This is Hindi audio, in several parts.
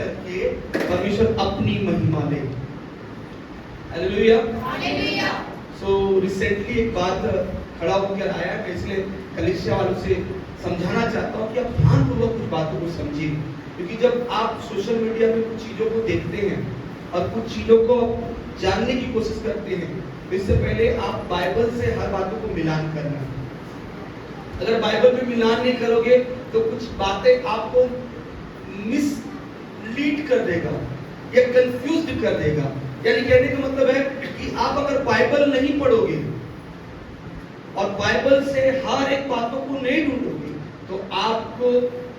करके परमेश्वर अपनी महिमा ले। Hallelujah, hallelujah. सो रिसेंटली एक बात खड़ा होकर आया, मैं इसलिए कलीसिया वालों से समझाना चाहता हूँ कि आप ध्यानपूर्वक कुछ बातों को समझिए, क्योंकि जब आप सोशल मीडिया में कुछ चीजों को देखते हैं और कुछ चीजों को जानने की कोशिश करते हैं, तो इससे पहले आप बाइबल से हर बातों को मिलान करना। अगर बाइबल में मिलान नहीं करोगे तो कुछ बातें आपको मिसलीड कर देगा या कंफ्यूज्ड कर देगा। यानी कहने का मतलब है कि आप अगर बाइबल नहीं पढ़ोगे और बाइबल से हर एक बातों को नहीं ढूंढोगे तो आपको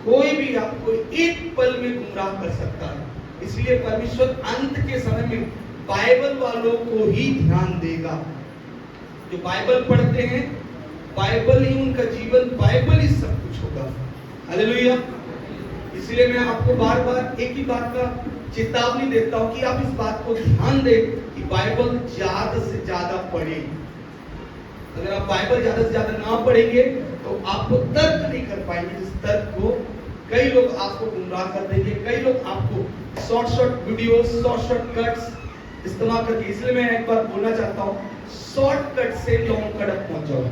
कोई भी आपको एक पल में गुमराह कर सकता है। इसलिए परमेश्वर अंत के समय में बाइबल वालों को ही ध्यान देगा। जो बाइबल पढ़ते हैं, बाइबल ही उनका जीवन, बाइबल ही सब कुछ होगा। हालेलुया। इसलिए मैं आपको बार बार एक ही बात का चेतावनी देता हूं कि आप इस बात को ध्यान दें कि बाइबल ज्यादा से ज्यादा पढ़ें। अगर आप बाइबल ज्यादा से ज्यादा ना पढ़ेंगे तो आपको तर्क नहीं कर पाएंगे। इस तर्क को कई लोग आपको गुमराह कर देंगे, कई लोग आपको शॉर्ट वीडियोस, शॉर्ट कट्स इस्तेमाल करके। इसलिए मैं एक बार बोलना चाहता हूं, शॉर्टकट से लॉन्ग कट पहुंच जाओ।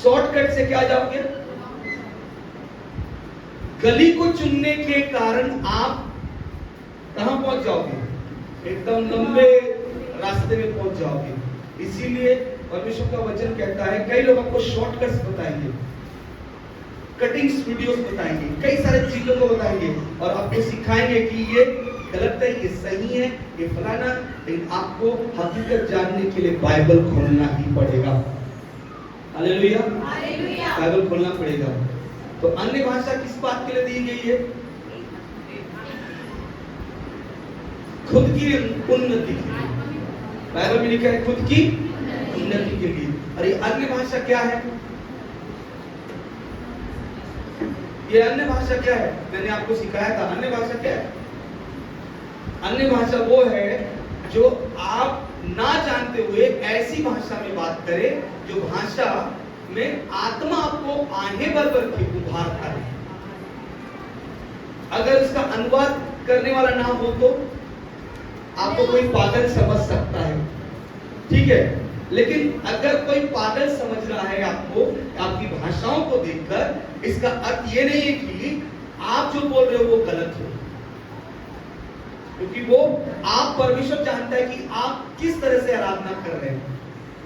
शॉर्टकट से क्या जाओगे? गली को चुनने के कारण आप कहां पहुंच जाओगे? एकदम लंबे रास्ते में पहुंच जाओगे। इसीलिए परमेश्वर का वचन कहता है, कई लोग आपको शॉर्टकट्स बताएंगे, कटिंग्स वीडियोस बताएंगे, कई सारी चीजों को बताएंगे और आपको सिखाएंगे कि ये गलत है, ये सही है, ये फलाना। लेकिन आपको हकीकत जानने के लिए बाइबल खोलना ही पड़ेगा। Hallelujah, hallelujah. बाइबल खोलना पड़ेगा। तो अन्य भाषा किस बात के लिए दी गई है? खुद की उन्नति के लिए। बाइबल में लिखा है खुद की उन्नति के लिए। और ये अन्य भाषा क्या है? ये अन्य भाषा क्या है? मैंने आपको सिखाया था अन्य भाषा क्या है। अन्य भाषा वो है जो आप ना जानते हुए ऐसी भाषा में बात करें जो भाषा में आत्मा आपको आहें भर भर के उभार करे। अगर इसका अनुवाद करने वाला ना हो तो आपको कोई पागल समझ सकता है, ठीक है। लेकिन अगर कोई पागल समझ रहा है आपको, आपकी भाषाओं को देखकर, इसका अर्थ ये नहीं है कि आप जो बोल रहे हो वो गलत हो, क्योंकि वो आप परमेश्वर जानता है कि आप किस तरह से आराधना कर रहे हैं।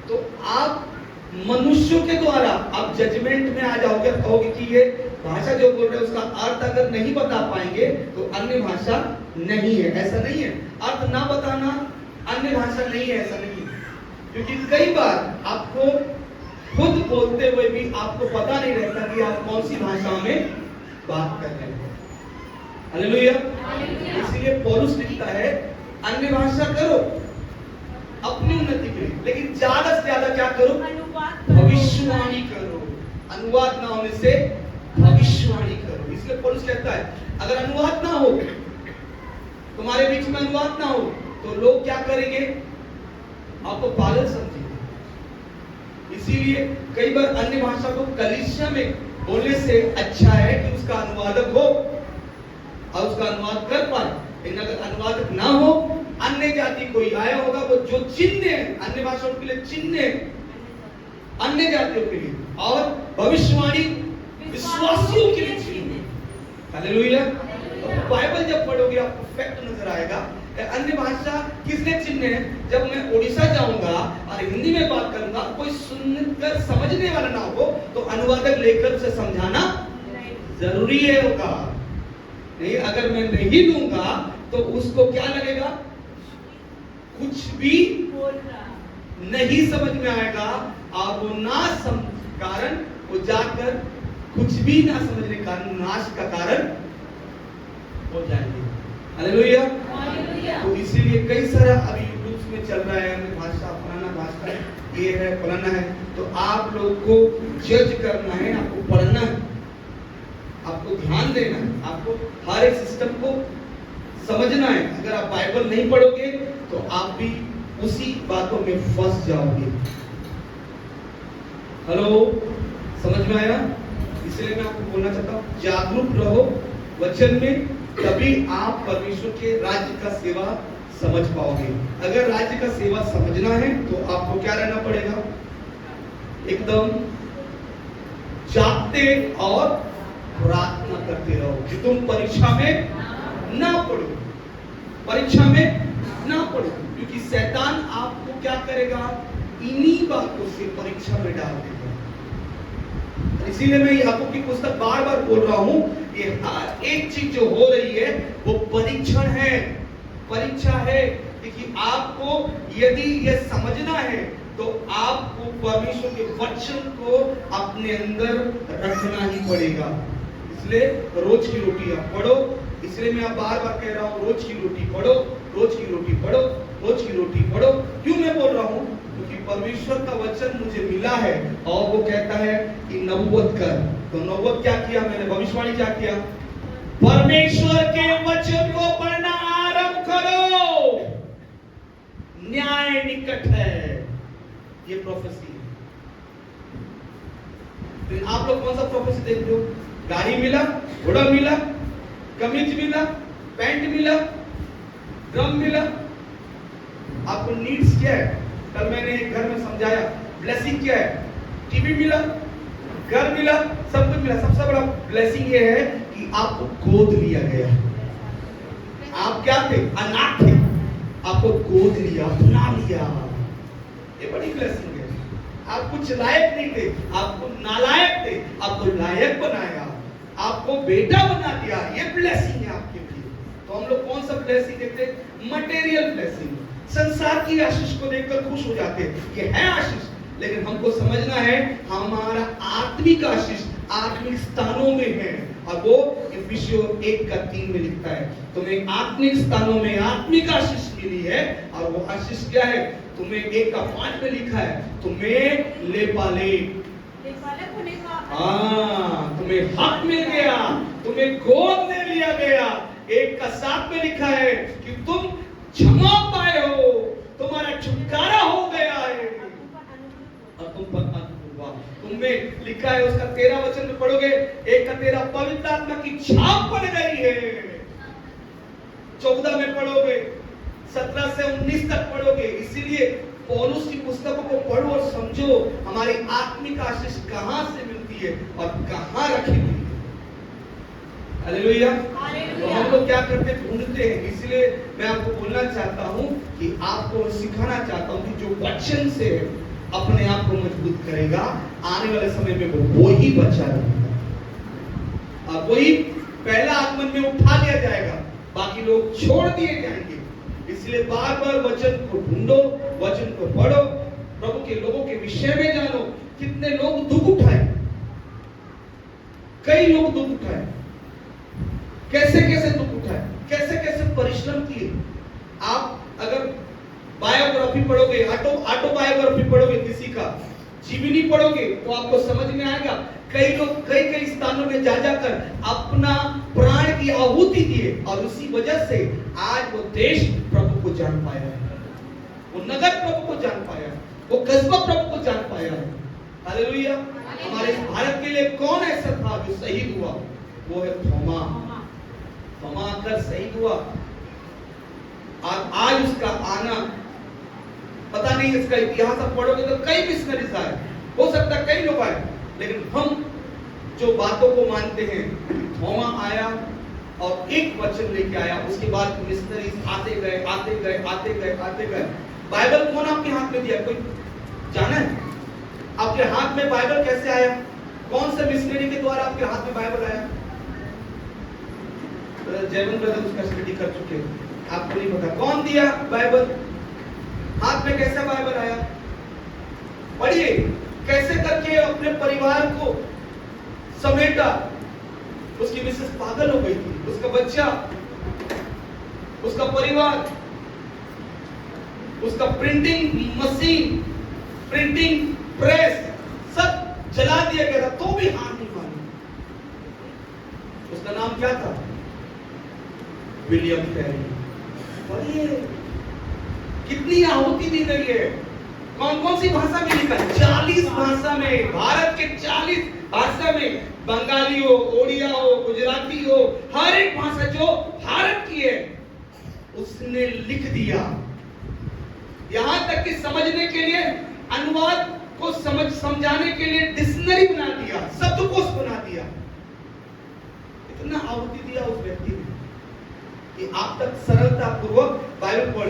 तो आप मनुष्यों के द्वारा आप जजमेंट में आ जाओगे, कहोगे कि ये भाषा जो बोल रहे हैं उसका अर्थ अगर नहीं बता पाएंगे तो अन्य भाषा नहीं है। ऐसा नहीं है, अर्थ ना बताना अन्य भाषा नहीं है, ऐसा नहीं है। क्योंकि कई बार आपको खुद बोलते हुए भी आपको पता नहीं रहता कि आप कौन सी भाषा में बात कर रहे हैं। हालेलुया। इसलिए पौलुस लिखता है अन्य भाषा करो अपनी उन्नति के लिए, लेकिन ज्यादा से ज्यादा क्या करो? भविष्यवाणी करो। अनुवाद ना होने से भविष्यवाणी करो। इसलिए पौलुस कहता है अगर अनुवाद ना हो, तुम्हारे बीच में अनुवाद ना हो, तो लोग क्या करेंगे? आपको पागल समझेंगे। इसीलिए कई बार अन्य भाषा को कलीसिया में बोलने से अच्छा है कि उसका अनुवादक हो और उसका अनुवाद कर पाए। लेकिन अगर अनुवादक ना हो, अन्य जाति कोई आया होगा, वो जो चिन्ह है अन्य भाषाओं के लिए, चिन्ह है अन्य जातियों के लिए, और भविष्यवाणी विश्वासियों के लिए चिन्ह है। हालेलुया। तो बाइबल जब पढ़ोगे आपको फैक्ट नजर आएगा। अन्य भाषा किस लिए चिन्ह है? जब मैं उड़ीसा जाऊंगा और हिंदी में बात करूंगा, कोई सुनकर समझने वाला ना हो तो अनुवादक लेकर उसे समझाना जरूरी है होगा। नहीं, अगर मैं नहीं दूंगा तो उसको क्या लगेगा? कुछ भी नहीं समझ में आएगा और वो ना समझ कारण वो जाकर कुछ भी ना समझने कारण नाश का कारण हो जाएंगे। हालेलुया। तो इसीलिए कई सारा अभी यूट्यूब में चल रहा है, अन्य भाषा, फलाना भाषा, ये है, फलाना है। तो आप लोग को जज करना है, आपको पढ़ना है, आपको ध्यान देना है, आपको हर एक सिस्टम को समझना है। अगर आप बाइबल नहीं पढ़ोगे तो आप भी उसी बातों में फंस जाओगे। हेलो, समझ में आया? इसलिए मैं आपको बोलना चाहता हूँ, जागरूक रहो, वचन में, तभी आप परमेश्वर के राज्य का सेवा समझ पाओगे। अगर राज्य का सेवा समझना है तो आपको क्या रहना पड़ेगा? एकदम जागते और प्रार्थना करते रहो कि तुम परीक्षा में ना पड़ो, परीक्षा में ना पड़ो, क्योंकि शैतान आपको क्या करेगा? इन्हीं बातों से परीक्षा में डाल देगा। इसीलिए मैं याकूब की पुस्तक बार बार बोल रहा हूं, ये हर एक चीज जो हो रही है वो परीक्षण है, परीक्षा है। क्योंकि आपको यदि ये समझना है तो आपको परमेश्वर के वचन को अपने अंदर रखना ही पड़ेगा। इसलिए रोज की रोटी आप पढ़ो। इसलिए मैं बार बार कह रहा हूं, रोज की रोटी पढ़ो, रोज की रोटी पढ़ो, रोज की रोटी पढ़ो। क्यों मैं बोल रहा हूं? क्योंकि परमेश्वर का वचन मुझे मिला है और वो कहता है कि नबूवत कर। तो नबूवत क्या किया मैंने? भविष्यवाणी क्या किया? परमेश्वर के वचन को पढ़ना आरंभ करो, न्याय निकट है। ये प्रोफेसी है। तो आप लोग कौन सा प्रोफेसी देखते हो? गाड़ी मिला, घोड़ा मिला, कमीज मिला, पैंट मिला, ड्रम मिला। आपको नीड्स क्या है? कल मैंने एक घर में समझाया, ब्लेसिंग क्या है? टीवी मिला, घर मिला, सब कुछ मिला। सबसे बड़ा ब्लेसिंग ये है कि आपको गोद लिया गया। आप क्या थे? अनाथ थे, आपको गोद लिया, अपना लिया। ये बड़ी ब्लेसिंग है। आप कुछ लायक नहीं थे, आपको नालायक थे, आपको लायक बनाया, आपको बेटा बना दिया। ये ब्लेसिंग है आपके लिए। तो हम लोग कौन सा ब्लेसिंग देखते? मटेरियल ब्लेसिंग, संसार की आशीष को देखकर खुश हो जाते हैं, ये है आशीष। लेकिन हमको समझना है हमारा आत्मिक आशीष आत्मिक स्थानों में है, और वो इफिसियों 1:3 में लिखता है, तुम्हें आत्मिक स्थानों में आत्मिक आशीष मिली है। और वो आशीष क्या है? तुम्हें 1:5 में लिखा है, तुम्हें लेपालेप, तुम्हें हक मिल गया, तुम्हें गोद में लिया गया। 1:7 में लिखा है कि तुम क्षमा पाए हो, तुम्हारा छुटकारा हो गया है और तुम पर अनुग्रह हुआ। तुम्हें लिखा है उसका 13 वचन में पढ़ोगे, 1:13 पवित्र आत्मा की छाप पड़ गई है। 14 में पढ़ोगे, 17 से 19 तक पढ़ोगे। इसीलिए पौलुस की पुस्तकों को पढ़ो और समझो हमारी आत्मिक आशीष कहां से मिलती है और कहां रखी हुई है। हालेलुया। तो हम लोग क्या करते? ढूंढते हैं। इसलिए मैं आपको बोलना चाहता हूं कि आपको सिखाना चाहता हूं कि जो वचन से अपने आप को मजबूत करेगा, आने वाले समय में वो ही बचा रहेगा और वही पहला आगमन में उठा लिया जाएगा, बाकी लोग छोड़ दिए जाएंगे। इसलिए बार बार वचन को ढूंढो, वचन को पढ़ो, प्रभु के लोगों के विषय में जानो। कितने लोग दुख उठाए, कई लोग दुख उठाए, कैसे कैसे दुख उठाए, कैसे कैसे परिश्रम किए। आप अगर बायोग्राफी पढ़ोगे, ऑटोबायोग्राफी पढ़ोगे, किसी का जीवनी पढ़ोगे, तो आपको समझ में आएगा कई लोग कई स्थानों में जा जाकर अपना प्राण की आहुति दिए और उसी वजह से आज वो देश प्रभु को जान पाया है, वो नगर प्रभु को जान पाया है, वो कस्बा प्रभु को जान पाया है। हालेलुया। हमारे भारत के लिए कौन ऐसा था जो शहीद हुआ? वो है थोमा। थोमा आकर शहीद हुआ और आज उसका आना पता नहीं। इसका इतिहास आप पढ़ोगे तो कई मिशनरीज आए, हो सकता है कई लोग आए, लेकिन हम जो बातों को मानते हैं, थोमा आया और एक वचन लेके आया, उसके बाद मिशनरीज आते गए आते गए आते गए आते गए। बाइबल कौन आपके हाथ में दिया? कोई जाना है? आपके हाथ में बाइबल कैसे आया? कौन से मिशनरी के द्वारा आपके हाथ में बाइबल आया? जयवंत ब्रदर उसका स्टडी कर चुके हैं, आपको नहीं पता कौन दिया बाइबल? हाथ में कैसे बाइबल आया? पढ़िए कैसे करके अपने परिवार को समेटा। उसकी मिसेस पागल हो गई थी, उसका बच्चा, उसका परिवार, उसका प्रिंटिंग मशीन, प्रिंटिंग प्रेस सब जला दिया गया था, तो भी हार नहीं मानी। उसका नाम क्या था? William Carey. पढ़िए कितनी आहुति दी गई है, कौन कौन सी भाषा में लिखा है? 40 भाषा में, भारत के 40 भाषा में, बंगाली हो, ओडिया हो, गुजराती हो, हर एक भाषा जो भारत की है उसने लिख दिया। यहां तक कि समझने के लिए अनुवाद को समझाने के लिए डिक्शनरी बना दिया, शब्दकोश बना दिया। इतना आहुति दिया उस व्यक्ति ने कि आप तक सरलता पूर्वक बाइबल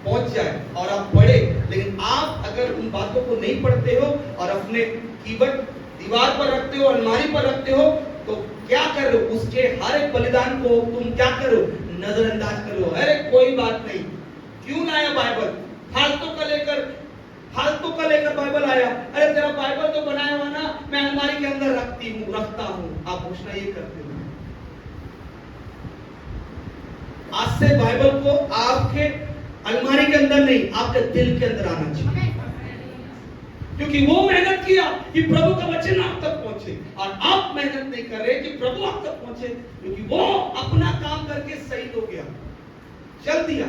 पहुंच जाए और आप पढ़े। लेकिन आप अगर उन बातों को नहीं पढ़ते हो और अपने कीबोर्ड दीवार पर रखते हो, अलमारी पर रखते हो, तो क्या करो, उसके हर एक बलिदान को तुम क्या करो, नजरअंदाज करो। अरे कोई बात नहीं, क्यों ना आया बाइबल, फालतू का लेकर बाइबल आया। अरे तेरा बाइबल तो बनाया हुआ ना, मैं अलमारी के अंदर रखता हूं। आप घोषणा ये करते हो। आज से बाइबल को आपके अलमारी के अंदर नहीं, आपके दिल के अंदर आना चाहिए, क्योंकि वो मेहनत किया कि प्रभु का वचन आप तक पहुंचे, और आप मेहनत नहीं कर रहे कि प्रभु आप तक पहुंचे, क्योंकि वो अपना काम करके शहीद हो गया, चल दिया।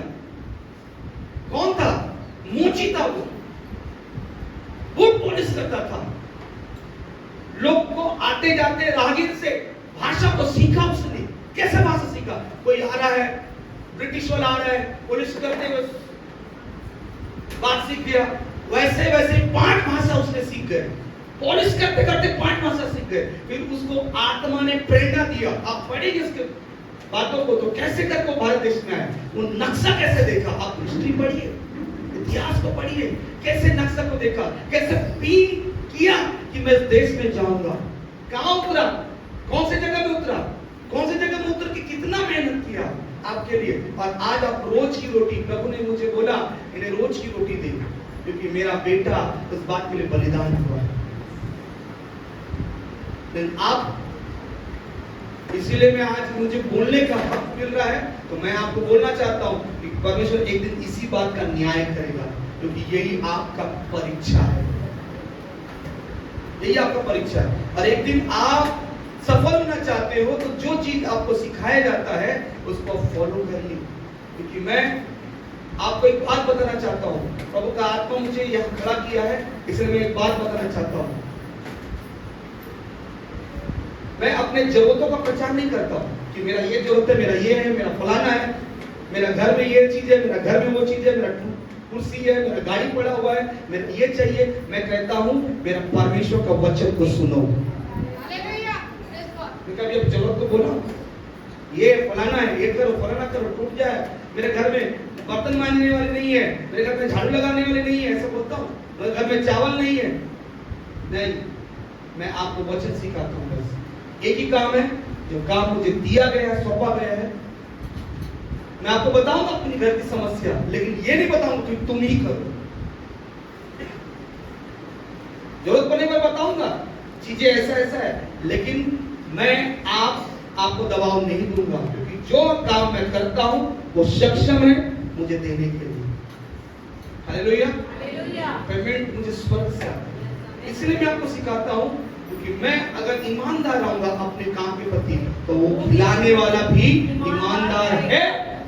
कौन था? मूची था। वो बूट पॉलिश करता था, लोग को आते जाते राहगीर से भाषा को सीखा उसने। कैसे भाषा सीखा? कोई आ रहा है, ब्रिटिश वाला आ रहा है, पॉलिश करते हुए बात सीख गया, वैसे 5 भाषा उसने सीख गए। पॉलिश करते करते 5 भाषा सीख गए। फिर उसको आत्मा ने प्रेरणा दिया। आप पढ़ेंगे उसके बातों को तो कैसे करके भारत देश में आए, वो नक्शा कैसे देखा। आप हिस्ट्री पढ़िए, इतिहास को पढ़िए, कैसे नक्शा को देखा, कैसे पी किया कि मैं इस देश में जाऊंगा। कहां उतरा, कौन सी जगह में उतरा, कौन सी जगह में उतर के कितना मेहनत किया आपके लिए। और आज आप रोज की रोटी, प्रभु ने मुझे बोला इन्हें रोज की रोटी दे, क्योंकि मेरा बेटा उस बात के लिए बलिदान हुआ। लेकिन आप, इसीलिए मैं आज मुझे बोलने का हक मिल रहा है, तो मैं आपको बोलना चाहता हूं कि परमेश्वर एक दिन इसी बात का न्याय करेगा, क्योंकि यही आपका परीक्षा है, यही आपका परीक्षा है। और एक दिन आप सफल होना चाहते हो तो जो चीज आपको सिखाया जाता है उसको फॉलो करिए। क्योंकि मैं आपको एक बात बताना चाहता हूं, प्रभु का आत्मा मुझे यहां खड़ा किया है, इसलिए मैं एक बात बताना चाहता हूं। मैं अपने जरूरतों का प्रचार नहीं करता हूं कि मेरा ये जरूरत है, मेरा ये है, मेरा फलाना है, मेरा घर में ये चीज है, मेरा घर में वो चीज है, मेरा कुर्सी है, मेरा गाड़ी पड़ा हुआ है, मेरा ये चाहिए। मैं कहता हूं मेरा परमेश्वर का वचन को सुनो। कभी अब जरूरत को बोला, ये फलाना है, ये करो, फलाना करो, टूट जाए। मेरे घर में बर्तन मांजने वाले नहीं है, मेरे घर में झाड़ू लगाने वाले नहीं है, ऐसा बोलता हूँ। मेरे घर में चावल नहीं है, नहीं, मैं आपको वचन सिखाता हूँ। बस एक ही काम है, जो काम मुझे दिया गया है, सौंपा गया है। मैं आपको बताऊंगा अपनी घर की समस्या, लेकिन ये नहीं बताऊंगा कि तुम ही करो। जरूरत पड़ने पर बताऊंगा चीजें ऐसा ऐसा है, लेकिन मैं आपको दबाव नहीं दूंगा, क्योंकि जो काम मैं करता हूं वो सक्षम है मुझे देने के लिए। हालेलुया, पेमेंट मुझे स्वर्ग से आता है। इसलिए मैं आपको सिखाता हूं, क्योंकि मैं अगर ईमानदार रहूंगा अपने काम के प्रति, तो वो खिलाने वाला भी ईमानदार है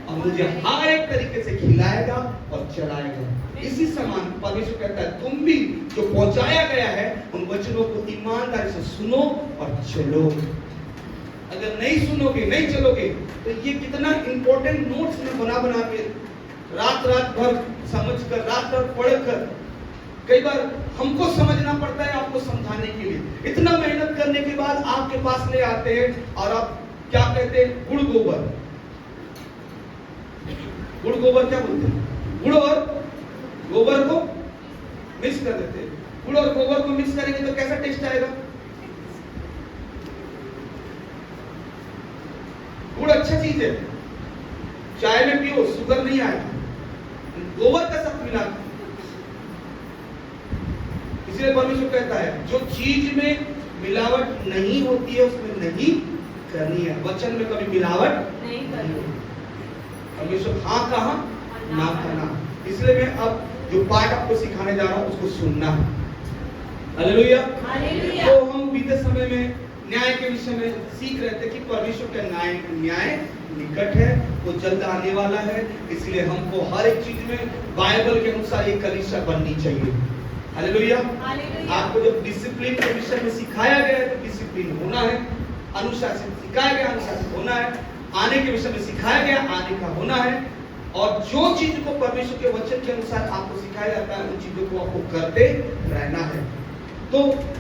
और मुझे हर एक तरीके से खिलाएगा और चलाएगा। इसी समान परमेश्वर कहता है तुम भी जो पहुंचाया गया है उन वचनों को ईमानदारी से सुनो और चलो। अगर नहीं सुनोगे, नहीं चलोगे, तो ये कितना इंपॉर्टेंट नोट्स में बना के रात भर समझकर, रात पढ़कर, कई बार हमको समझना पड़ता है आपको समझाने के लिए। इतना मेहनत करने के बाद आपके पास ले आते हैं और आप क्या कहते हैं, गुड़ गोबर। गुड़ गोबर क्या बोलते हैं? गुड़ और गोबर को मिक्स कर देते हैं। गुड़ और गोबर को मिक्स करेंगे तो कैसा टेस्ट आएगा? गुड़ अच्छा चीज है, चाय में पियो, शुगर नहीं आएगी। गोबर का साथ मिला, इसलिए परमेश्वर कहता है जो चीज में मिलावट नहीं होती है उसमें नहीं करनी है। वचन में कभी मिलावट नहीं करनी। परमेश्वर हाँ कहा, ना करना। इसलिए मैं अब जो पाठ आपको सिखाने जा रहा हूं उसको सुनना है। हालेलुया। तो हम बीते समय में न्याय के विषय में सीख रहे थे कि परमेश्वर का न्याय निकट है, वो जल्द आने वाला है। इसलिए हमको हर एक चीज में बाइबल के अनुसार एक कलीसिया बननी चाहिए। हालेलुया। आपको जब डिसिप्लिन के विषय में सिखाया गया है तो डिसिप्लिन होना है, अनुशासित सिखाया गया अनुशासित होना है, आने के विषय में सिखाया गया आने का होना है, और जो चीज को परमेश्वर के वचन के अनुसार आपको सिखाया जाता है उन चीजों को आपको करते रहना है। तो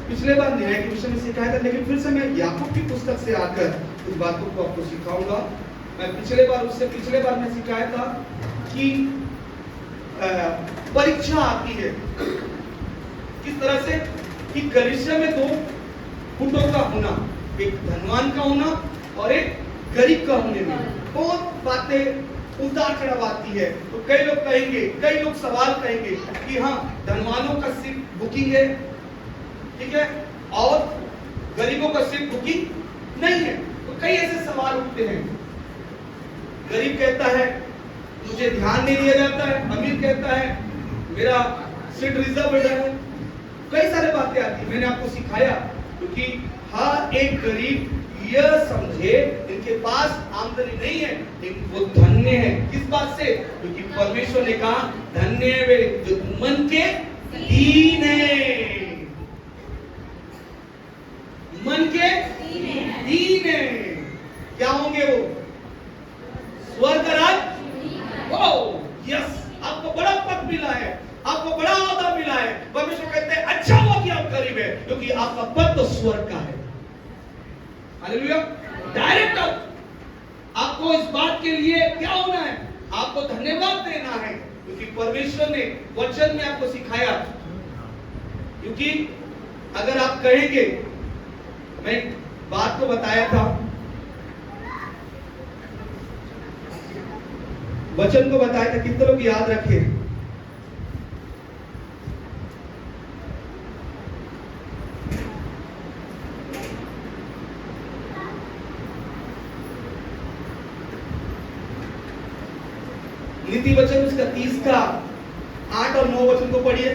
पिछले बार न्याय के विषय में सिखाया था, लेकिन फिर से मैं याकूब की पुस्तक से आकर कुछ बातों को आपको सिखाऊंगा। मैं पिछले बार मैं सिखाया था कि परीक्षा आती है किस तरह से कि कलीसिया में दो गुटों का होना, एक धनवान का होना और एक गरीब का होने में बहुत बातें उतार चढ़ाव आती है। तो कई लोग कहेंगे, कई लोग सवाल कहेंगे कि हाँ धनवानों का सिर्फ बुकिंग है, ठीक है, और गरीबों का सिर्फ बुकिंग नहीं है। तो कई ऐसे सवाल उठते हैं। गरीब कहता है मुझे ध्यान नहीं दिया जाता है, अमीर कहता है मेरा सीट रिजर्व है, कई सारे बातें आती है। मैंने आपको सिखाया क्योंकि हर एक गरीब यह समझे इनके पास आमदनी नहीं है लेकिन वो धन्य है। किस बात से? क्योंकि परमेश्वर ने कहा धन्य वे जो मन के दीन है, मन के दीन है। क्या होंगे वो? स्वर्ग राज्य। ओह यस, आपको बड़ा पद मिला है, आपको बड़ा ओहदा मिला है। परमेश्वर कहते हैं अच्छा हुआ कि आप गरीब है क्योंकि आपका पद तो स्वर्ग का है। हालेलुया। डायरेक्ट आपको इस बात के लिए क्या होना है? आपको धन्यवाद देना है क्योंकि परमेश्वर ने वचन में आपको सिखाया। क्योंकि अगर आप कहेंगे, मैं बात को बताया था, वचन को बताया था, कितने लोग याद रखे? नीति वचन उसका 30 का 8 और 9 वचन को पढ़िए।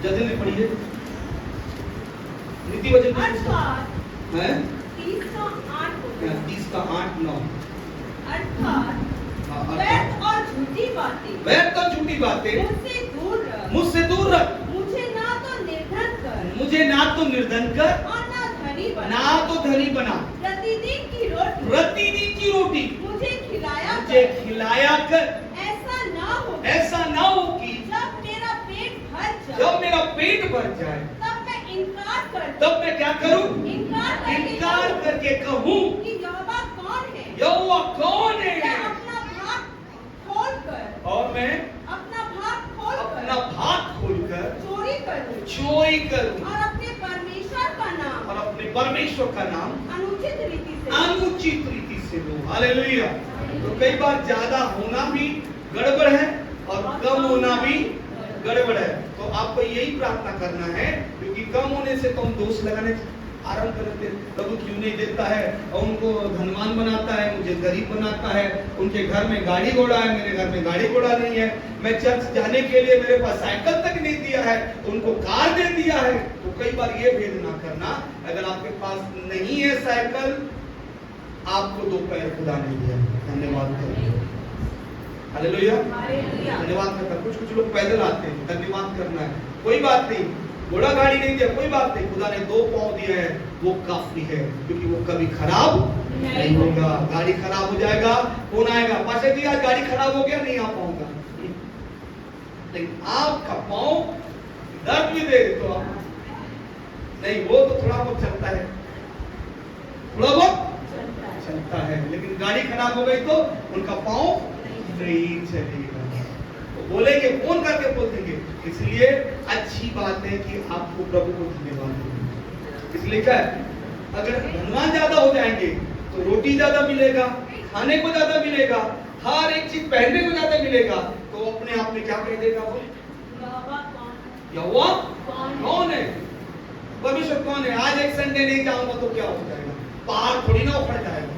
जल्दी से पढ़िए नीति वचन है 30 का 8 9। व्यर्थ और झूठी बातें मुझसे दूर रख। मुझे ना तो निर्धन कर और ना तो धनी बना। प्रतिदिन की रोटी मुझे खिलाया कर। ऐसा ना हो कि जब मेरा पेट भर जाए तब मैं क्या करूं? इनकार करके कहूं कि यहोवा कौन है? यहोवा कौन है? मैं अपना भाग खोलकर और मैं अपना भाग खोलकर चोरी करूं और अपने परमेश्वर का नाम अनुचित रीति से लो। हालेलुया। तो कई बार ज्यादा होना भी गड़बड़ है और कम होना भी गड़बड़ है। तो आपको यही प्रार्थना करना है क्योंकि कम होने से तो हम दोष लगाने आरंभ करते हैं, प्रभु क्यों नहीं देता है, और उनको धनवान बनाता है, मुझे गरीब बनाता है, उनके घर में गाड़ी घोड़ा है, मेरे घर में गाड़ी घोड़ा नहीं है, मैं चर्च जाने के लिए मेरे पास साइकिल तक नहीं दिया है, उनको कार दे दिया है। तो कई बार ये भेद ना करना, अगर आपके पास नहीं है साइकिल, आपको 2 पैर खुदा नहीं दिया, धन्यवाद करो। हालेलुया। धन्यवाद करता। कुछ लोग पैदल आते हैं, धन्यवाद करना है, कोई बात नहीं, घोड़ा गाड़ी नहीं दिया कोई बात नहीं, खुदा ने 2 पांव दिए हैं, वो काफी है क्योंकि वो कभी खराब नहीं होगा। गाड़ी खराब हो जाएगा, कौन आएगा? पाशा जी आज गाड़ी खराब हो गया, नहीं आ पाऊंगा, लेकिन आपका पांव दर्द भी दे तो आप नहीं, वो तो थोड़ा बहुत चलता है, थोड़ा बहुत चलता है, लेकिन गाड़ी खराब हो गई तो उनका पांव नहीं चलेगा। बोलेंगे, फोन करके बोल देंगे। इसलिए अच्छी बात है कि आपको प्रभु को धन्यवाद दें। इसलिए क्या है, अगर धनवान ज्यादा हो जाएंगे तो रोटी ज्यादा मिलेगा, खाने को ज्यादा मिलेगा, हर एक चीज पहनने को ज्यादा मिलेगा, तो अपने आप में क्या कह देगा वो? यहोवा कौन है? परमेश्वर कौन है? आज एक संडे नहीं जाऊंगा तो क्या हो जाएगा? पहाड़ थोड़ी ना उखड़ जाएगा।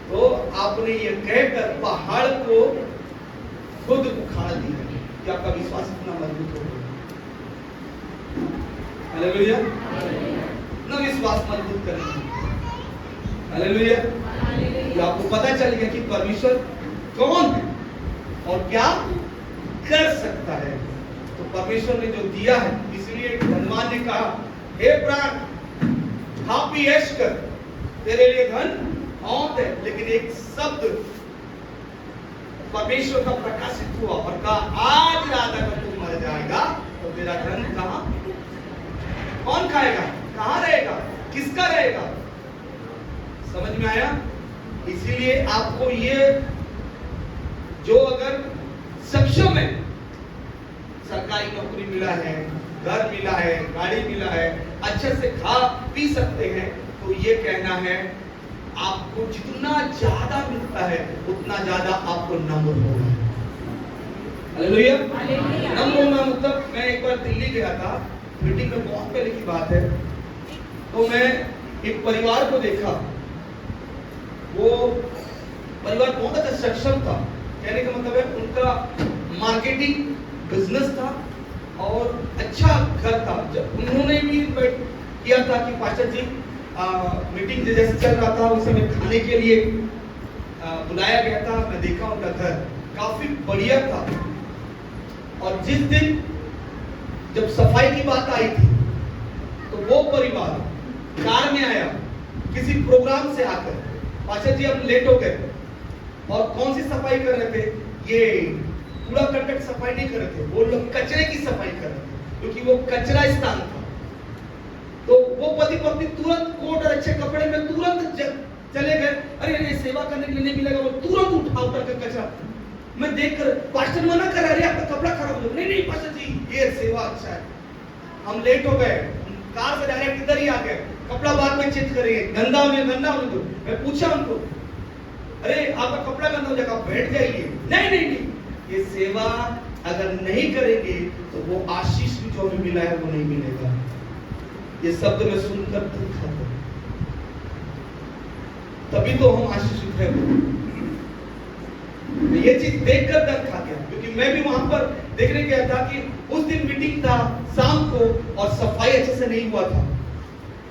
तो आपने ये कहकर पहाड़ को खुद उखाड़ दिया कि आपका विश्वास इतना मजबूत हो गया। हालेलुया। अपना विश्वास मजबूत करना। हालेलुया। तो आपको पता चल गया कि परमेश्वर कौन है और क्या कर सकता है। तो परमेश्वर ने जो दिया है, इसलिए एक धनवान ने कहा, हे प्राण खा पी ऐश कर, तेरे लिए धन औंध है। लेकिन एक शब्द परमेश्वर का प्रकाशित हुआ और कहा, आज रात अगर तू मर जाएगा तो तेरा धन कहां, कौन खाएगा, कहां रहेगा, किसका रहेगा? समझ में आया? इसीलिए आपको ये जो अगर सक्षम है, सरकारी नौकरी मिला है, घर मिला है, गाड़ी मिला है, अच्छे से खा पी सकते हैं, तो ये कहना है आपको जितना ज्यादा मिलता है उतना ज्यादा आपको नम्र होना है। हालेलुया। नम्र होना मतलब, मैं एक बार दिल्ली गया था, मीटिंग में, बहुत पहले की बात है, तो मैं एक परिवार को देखा। वो परिवार बहुत अच्छा सक्षम था, कहने का मतलब है उनका मार्केटिंग बिजनेस था और अच्छा घर था। जब उन्होंने भी इन्वाइट किया था कि पास्टर जी मीटिंग जैसे चल रहा था उस समय खाने के लिए बुलाया गया था। मैं देखा उनका घर काफी बढ़िया था। और जिस दिन जब सफाई की बात आई थी तो वो परिवार कार में आया किसी प्रोग्राम से आकर, पास्टर जी हम लेट हो गए। और कौन सी सफाई कर रहे थे? ये कूड़ा करकट सफाई नहीं कर रहे थे, वो लोग कचरे की सफाई कर रहे थे, क्योंकि वो कचरा स्थान था। तो वो पति पत्नी तुरंत कोट और अच्छे कपड़े में तुरंत चले गए। अरे अरे सेवा करने के लिए नहीं मिलेगा, वो तुरंत उठा कर कचरा। मैं देखकर, पास्टर मना कर रहा है, आपका कपड़ा खराब हो गया। नहीं नहीं पास्टर जी, ये सेवा अच्छा है, हम लेट हो गए, कार से डायरेक्ट इधर ही आ गए, कपड़ा बाद में चेंज करेंगे, गंदा होने दो। मैं पूछा उनको, अरे आपका कपड़ा गंदा हो जाएगा, बैठ जाइए। नहीं नहीं नहीं, ये सेवा अगर नहीं करेंगे तो वो आशीष भी जो हमें मिला है वो नहीं मिलेगा। ये शब्द मैं सुनकर दुख खाता, तभी तो हम आशीषित है। ये चीज देखकर दर्द खा गया, क्योंकि मैं भी वहां पर देखने गया था कि उस दिन मीटिंग था शाम को और सफाई अच्छे से नहीं हुआ था।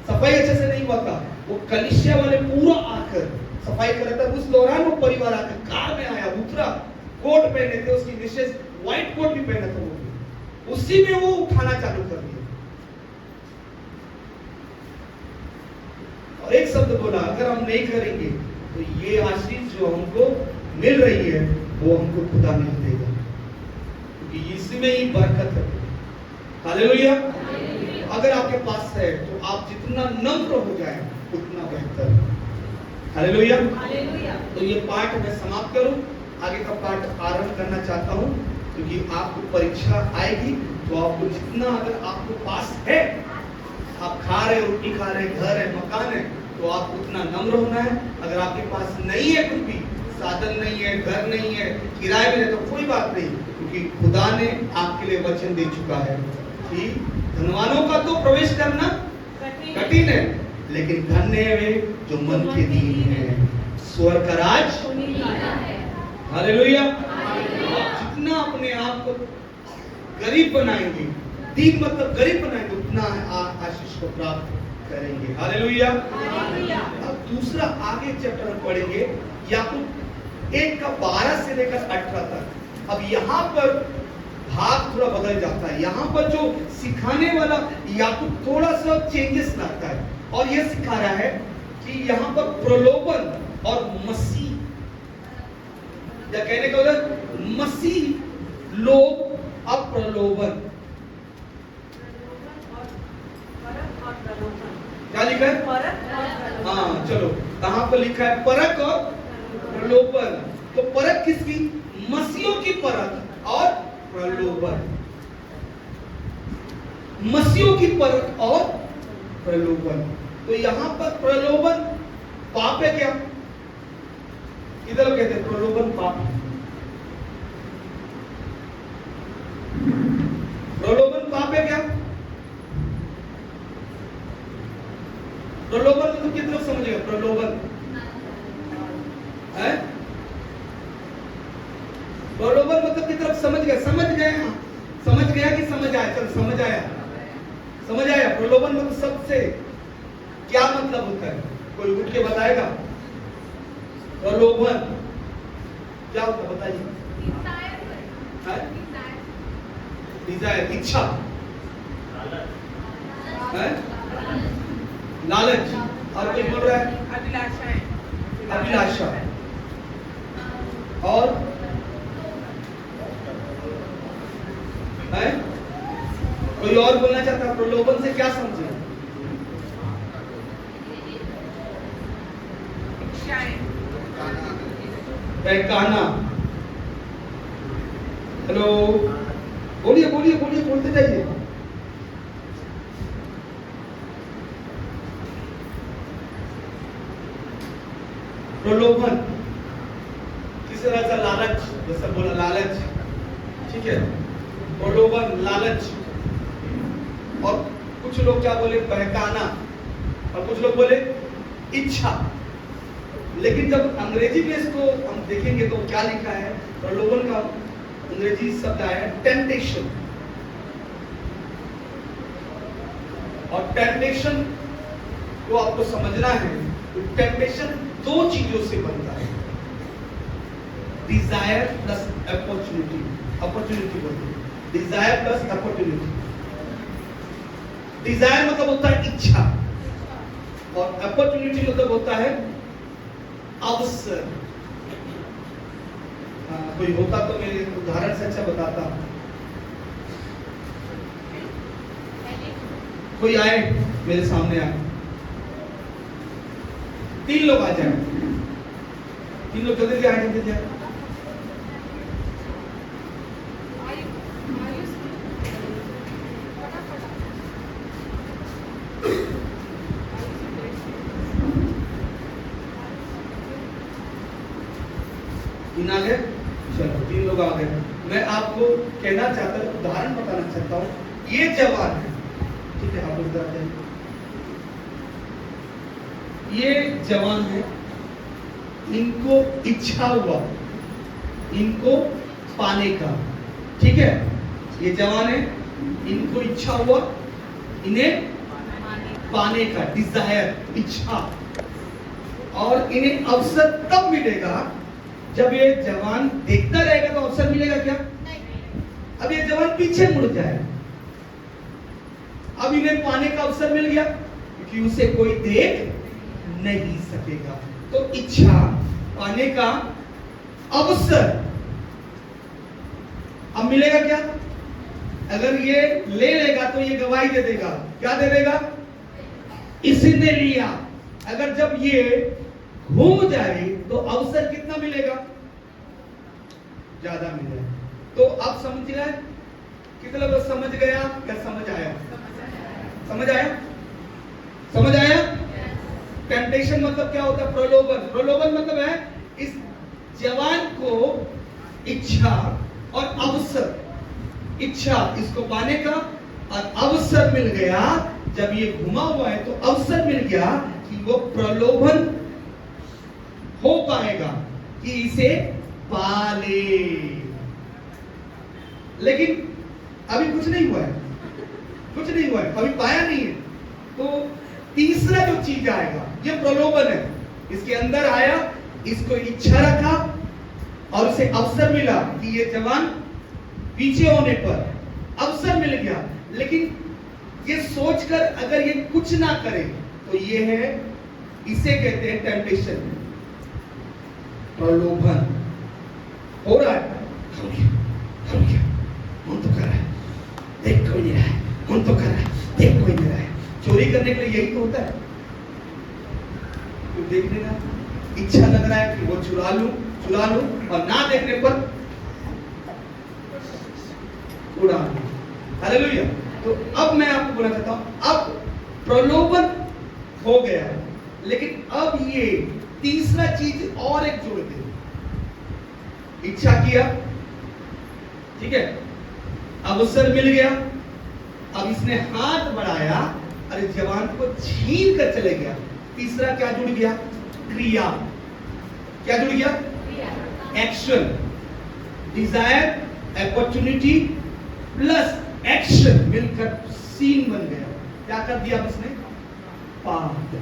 सफाई अच्छे से नहीं हुआ था। वो कलीसिया वाले पूरा आकर सफाई कर रहा था। उस दौरान वो परिवार आकर कार में आया, उतरा, कोट पहने थे, उसकी मिसेस व्हाइट कोट भी पहना था, वो उसी में वो उठाना चालू कर दिया और एक शब्द बोला, अगर हम नहीं करेंगे तो ये आशीष जो हमको मिल रही है वो हमको खुदा नहीं देगा, क्योंकि इसमें ही बरकत है। हालेलुया। अगर आपके पास है तो आप जितना नम्र हो जाए उतना बेहतर है। हालेलुया। तो ये पाठ मैं समाप्त करूं, आगे का पाठ आरंभ करना चाहता हूं, क्योंकि आपको परीक्षा आएगी तो आपको जितना, अगर आपको पास है, आप खा रहे, रोटी खा रहे, घर है, मकान है, तो आप उतना नम्र होना है। अगर आपके पास नहीं है, कुछ भी साधन नहीं है, घर नहीं है, किराए में है, तो कोई बात नहीं, क्योंकि खुदा ने आपके लिए वचन दे चुका है कि धनवानों का तो प्रवेश करना कठिन है, लेकिन धन्य है वे जो मन के दीन है, स्वर्ग का राज। हालेलुया। आप जितना अपने आप को गरीब बनाएंगे, दीन मतलब गरीब बनाएंगे, उतना आशीष को प्राप्त करेंगे। हालेलुया। अब दूसरा आगे चैप्टर हम पढ़ेंगे, याकूब 1:12 से लेकर 18 तक। अब यहाँ पर भाग थोड़ा बदल जाता है। यहाँ पर जो सिखाने वाला याकूब थोड़ा सा चेंजेस लाता है और यह सिखा रहा है कि यहाँ पर प्रलोभन और मसीह, या कहने का मतलब मसीह लोग अब प्रलोभन, क्या लिखा है? हाँ चलो, कहां पर लिखा है? परख और प्रलोभन। तो परख किसकी? मसीहों की परख और प्रलोभन। मसीहों की परख और प्रलोभन। तो यहां पर प्रलोभन पाप है क्या? इधर कहते हैं प्रलोभन पाप। प्रलोभन पाप है क्या? प्रलोभन मतलब किस तरफ समझेगा? प्रलोभन है, प्रलोभन मतलब किस तरफ समझ गया? समझ गया कि समझ आया? चल समझ आया। प्रलोभन मतलब सबसे क्या मतलब होता है? कोई उठ के बताएगा? प्रलोभन क्या होता है बताइए? डिजायर, इच्छा, है? लालच, और कोई बोल रहा है अभिलाषा, और है? कोई और बोलना चाहता है? प्रलोभन से क्या समझे? बहकाना। हेलो, बोलिए बोलिए बोलिए, बोलते जाइए। प्रलोभन किसी तरह से लालच, जैसे बोला लालच, ठीक है, प्रलोभन लालच। और कुछ लोग क्या बोले? बहकाना। और कुछ लोग बोले इच्छा। लेकिन जब अंग्रेजी में इसको हम देखेंगे तो क्या लिखा है? प्रलोभन का अंग्रेजी शब्द आया टेम्पटेशन। और टेम्पटेशन को आपको समझना है, टेम्पटेशन दो चीजों से बनता है, डिजायर प्लस अपॉर्चुनिटी। अपॉर्चुनिटी बोलते हैं, डिजायर प्लस अपॉर्चुनिटी। डिजायर मतलब होता है इच्छा, और अपॉर्चुनिटी मतलब होता है अवसर। कोई होता तो मैं उदाहरण से अच्छा बताता। कोई आए मेरे सामने आए, 3 लोग आ जाए, 3 लोग जल्दी आए, जल्दी जाए। आ गए, चलो 3 लोग आ गए। मैं आपको कहना चाहता हूँ, उदाहरण बताना चाहता हूँ। ये जवान है, ठीक है, आप उधर जाइए। ये जवान है, इनको इच्छा हुआ इनको पाने का, ठीक है। ये जवान है, इनको इच्छा हुआ इन्हें पाने का, डिजायर, इच्छा। और इन्हें अवसर तब मिलेगा जब ये जवान देखता रहेगा। तो अवसर मिलेगा क्या? अब ये जवान पीछे मुड़ जाए। अब इन्हें पाने का अवसर मिल गया क्योंकि उसे कोई देख नहीं सकेगा। तो इच्छा, पाने का अवसर अब मिलेगा क्या? अगर ये ले लेगा तो ये गवाही दे देगा। क्या दे देगा? इसने लिया। अगर जब ये घूम जाए तो अवसर कितना मिलेगा? ज्यादा मिलेगा। तो आप समझ रहे हैं? कितना लोग समझ गया या समझ आया? समझ आया? समझ आया? टेम्पटेशन मतलब क्या होता है? प्रलोभन। प्रलोभन मतलब है इस जवान को इच्छा और अवसर, इच्छा इसको पाने का और अवसर मिल गया। जब ये घुमा हुआ है तो अवसर मिल गया कि वो प्रलोभन हो पाएगा कि इसे पाले। लेकिन अभी कुछ नहीं हुआ है, कुछ नहीं हुआ है, अभी पाया नहीं है। तो तीसरा जो चीज आएगा, ये प्रलोभन है। इसके अंदर आया, इसको इच्छा रखा और उसे अवसर मिला कि ये जवान पीछे होने पर अवसर मिल गया। लेकिन ये सोचकर अगर ये कुछ ना करे तो ये है, इसे कहते हैं टेम्पटेशन, प्रलोभन। हो रहा है, हो गया, मन तो कर रहा है, देख कोई नहीं रहा है, मन तो कर रहा है, देख कोई नहीं रहा है। चोरी करने के लिए यही तो होता है, तो देखने का इच्छा लग रहा है कि वो चुरा लूं, और ना देखने पर उड़ा लूं। हालेलुया। तो अब मैं आपको बोलना चाहता हूं, अब प्रलोभन हो गया, लेकिन अब ये तीसरा चीज और एक जोड़ दे। इच्छा किया, ठीक है, अवसर मिल गया, अब इसने हाथ बढ़ाया, अरे जवान को छीन कर चले गया। तीसरा क्या जुड़ गया? क्रिया। क्या जुड़ गया? Action. Desire, opportunity plus action मिलकर सीन बन गया। क्या कर दिया उसने? पाप।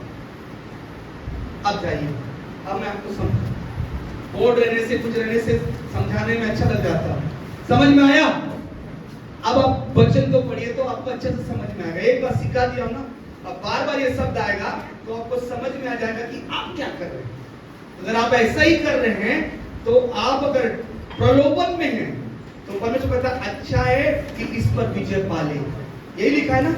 अब जाइए, अब मैं आपको बोर्ड रहने से कुछ रहने से समझाने में अच्छा लग जाता। समझ में आया? अब आप वचन को पढ़िए तो आपको अच्छे से समझ में आएगा। एक बार सिखा दिया ना, अब बार बार ये शब्द आएगा तो आपको समझ में आ जाएगा कि आप क्या कर रहे हैं। अगर आप ऐसा ही कर रहे हैं तो आप अगर प्रलोभन में हैं तो परमेश्वर कहता अच्छा है कि इस पर विजय पा ले। यही लिखा है ना?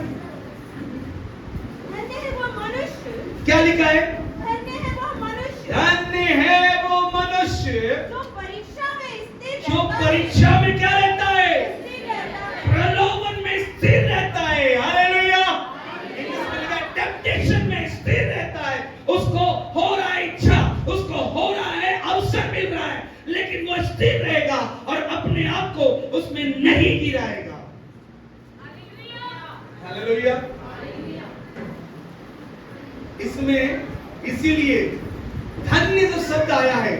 धन्य है वो मनुष्य, क्या लिखा है? धन्य है वो मनुष्य धन्य है वो मनुष्य जो परीक्षा में स्थिर जो रहता है। परीक्षा में क्या रहता है? स्थिर रहता है। प्रलोभन में स्थिर रहता है। हालेलुया। इंग्लिश में लिखा है टेम्पटेशन में स्थिर रहता है। उसको हो रहा है इच्छा, उसको हो रहा है अवसर मिल रहा है, लेकिन वो स्थिर रहेगा और अपने आप को उसमें नहीं गिराएगा। हालेलुया। इसमें इसीलिए धन्य जो शब्द आया है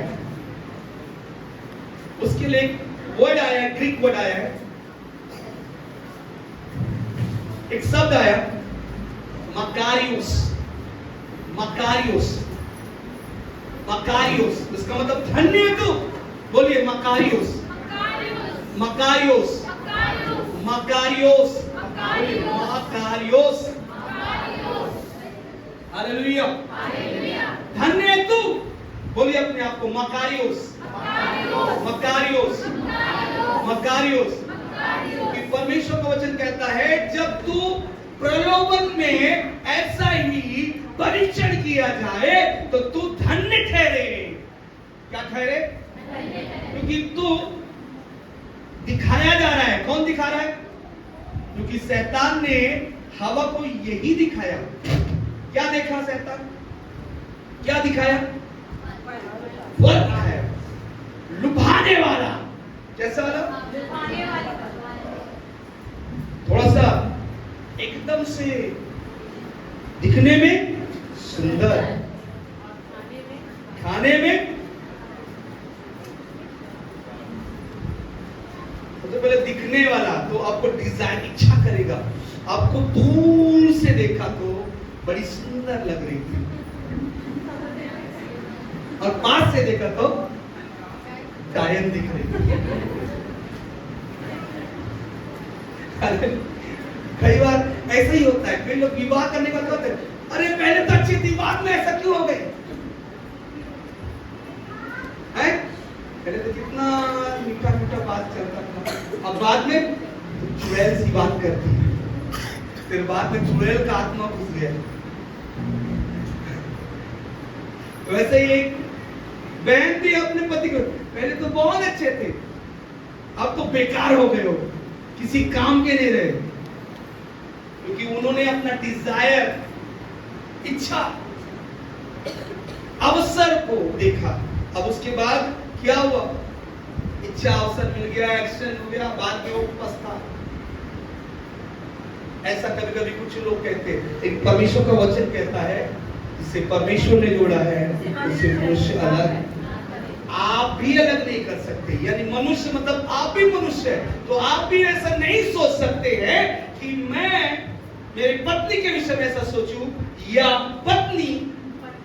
उसके लिए एक वर्ड आया है, ग्रीक वर्ड आया है, एक शब्द आया मकारियोस। मकारियोस, मकारियोस, इसका मतलब धन्य है। तो बोलिए Makarios, Makarios, Makarios, Makarios. Hallelujah. धन्य है तू। बोलिए अपने आप को मकारियोस, मकारियोस, मकारियोस। कि परमेश्वर का वचन कहता है जब तू प्रलोभन में ऐसा ही परीक्षण किया जाए तो तू धन्य ठहरे। क्या ठहरे? क्योंकि तू दिखाया जा रहा है। कौन दिखा रहा है? क्योंकि शैतान ने हवा को यही दिखाया। क्या देखा शैतान? क्या दिखाया? फल दिखाया, लुभाने वाला। कैसा वाला? थोड़ा सा एकदम से दिखने में सुंदर, खाने में तो पहले दिखने वाला तो आपको डिजाइन इच्छा करेगा। आपको दूर से देखा तो बड़ी सुंदर लग रही थी और पास से देखा तो डायन दिख रही थी। कई बार ऐसा ही होता है। कई लोग विवाह करने के बाद कहते हैं अरे पहले तो अच्छी थी, बाद में ऐसा क्यों हो गई? पहले तो कितना मीठा मीठा बात चलता था, अब बाद में चुड़ैल सी बात करती है। फिर बाद में चुड़ैल का आत्मा घुस गया। वैसे ही एक बहन थी अपने पति को, पहले तो बहुत अच्छे थे, अब तो बेकार हो गए हो, किसी काम के नहीं रहे, क्योंकि उन्होंने अपना डिजायर, इच्छा, अवसर को देखा। अब उसके बाद क्या हुआ? इच्छा अवसर मिल गया, एक्शन हो गया, बाद में वो पछता। ऐसा कभी कभी कुछ लोग कहते हैं, लेकिन परमेश्वर का वचन कहता है जिसे परमेश्वर ने जोड़ा है उसे मनुष्य अलग, आप भी अलग नहीं कर सकते। यानी मनुष्य मतलब आप भी मनुष्य है, तो आप भी ऐसा नहीं सोच सकते हैं कि मैं मेरी पत्नी के विषय में ऐसा सोचूं या पत्नी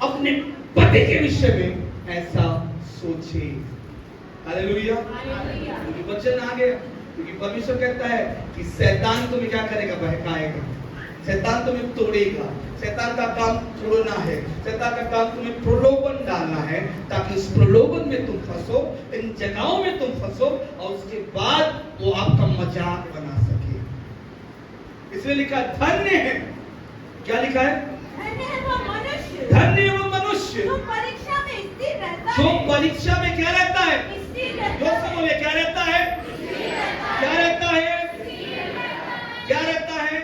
अपने पति के विषय में ऐसा सोचे। हालेलुया। क्योंकि वचन आ गया, क्योंकि परमेश्वर कहता है कि शैतान तुम्हें क्या करेगा? बहकाएगा। शैतान तुम्हें तोड़ेगा। शैतान का काम तोड़ना है। शैतान का काम तुम्हें प्रलोभन डालना है, ताकि उस प्रलोभन में तुम फंसो, इन जगहों में तुम फंसो और उसके बाद वो आपका मजाक बना सके। इसलिए लिखा धन्य है। क्या लिखा है? धन्य है वो मनुष्य, धन्य है वो मनुष्य जो परीक्षा में स्थिर रहता जो है। परीक्षा में क्या रहता है? स्थिर रहता जो से बोले क्या रहता है? क्या रहता है? क्या रहता है?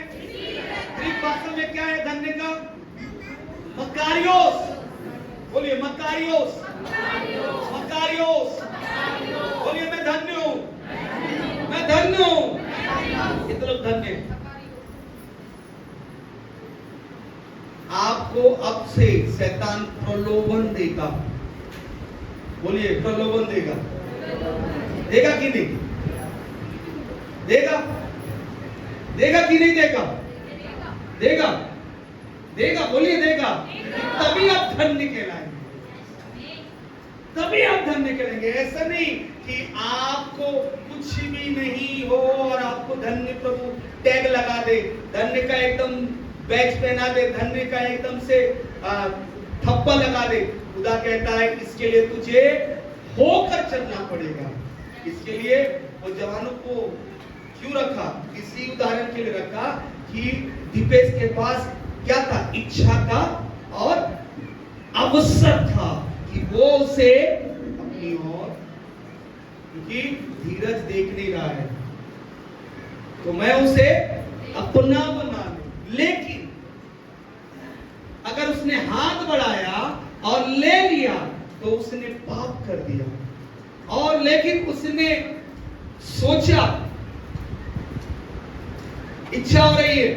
ग्रीक भाषा में क्या है धन्य का? मकारियोस। बोलिए मकारियोस, मकारियोस। बोलिए मैं धन्य हूं, मैं धन्य हूं। कितने लोग धन्य हैं? आपको अब से शैतान प्रलोभन देगा। बोलिए प्रलोभन देगा। देगा कि नहीं देगा? देगा कि नहीं देगा? देगा, देगा। बोलिए देगा। तभी आप धन्य कहलाएंगे। तभी आप धन्य करेंगे। ऐसा नहीं कि आपको कुछ भी नहीं हो और आपको धन्य प्रभु टैग लगा दे, धन्य का एकदम बैच पहना दे, धन्य का एकदम से थप्पा लगा दे। खुदा कहता है इसके लिए तुझे होकर चलना पड़ेगा। इसके लिए वो जवानों को क्यों रखा? इसी उदाहरण के लिए रखा कि दीपेश के पास क्या था? इच्छा था और अवसर था कि वो उसे अपनी ओर, क्योंकि धीरज देख नहीं रहा है तो मैं उसे अपना बना लूं। लेकिन अगर उसने हाथ बढ़ाया और ले लिया तो उसने पाप कर दिया। और लेकिन उसने सोचा, इच्छा हो रही है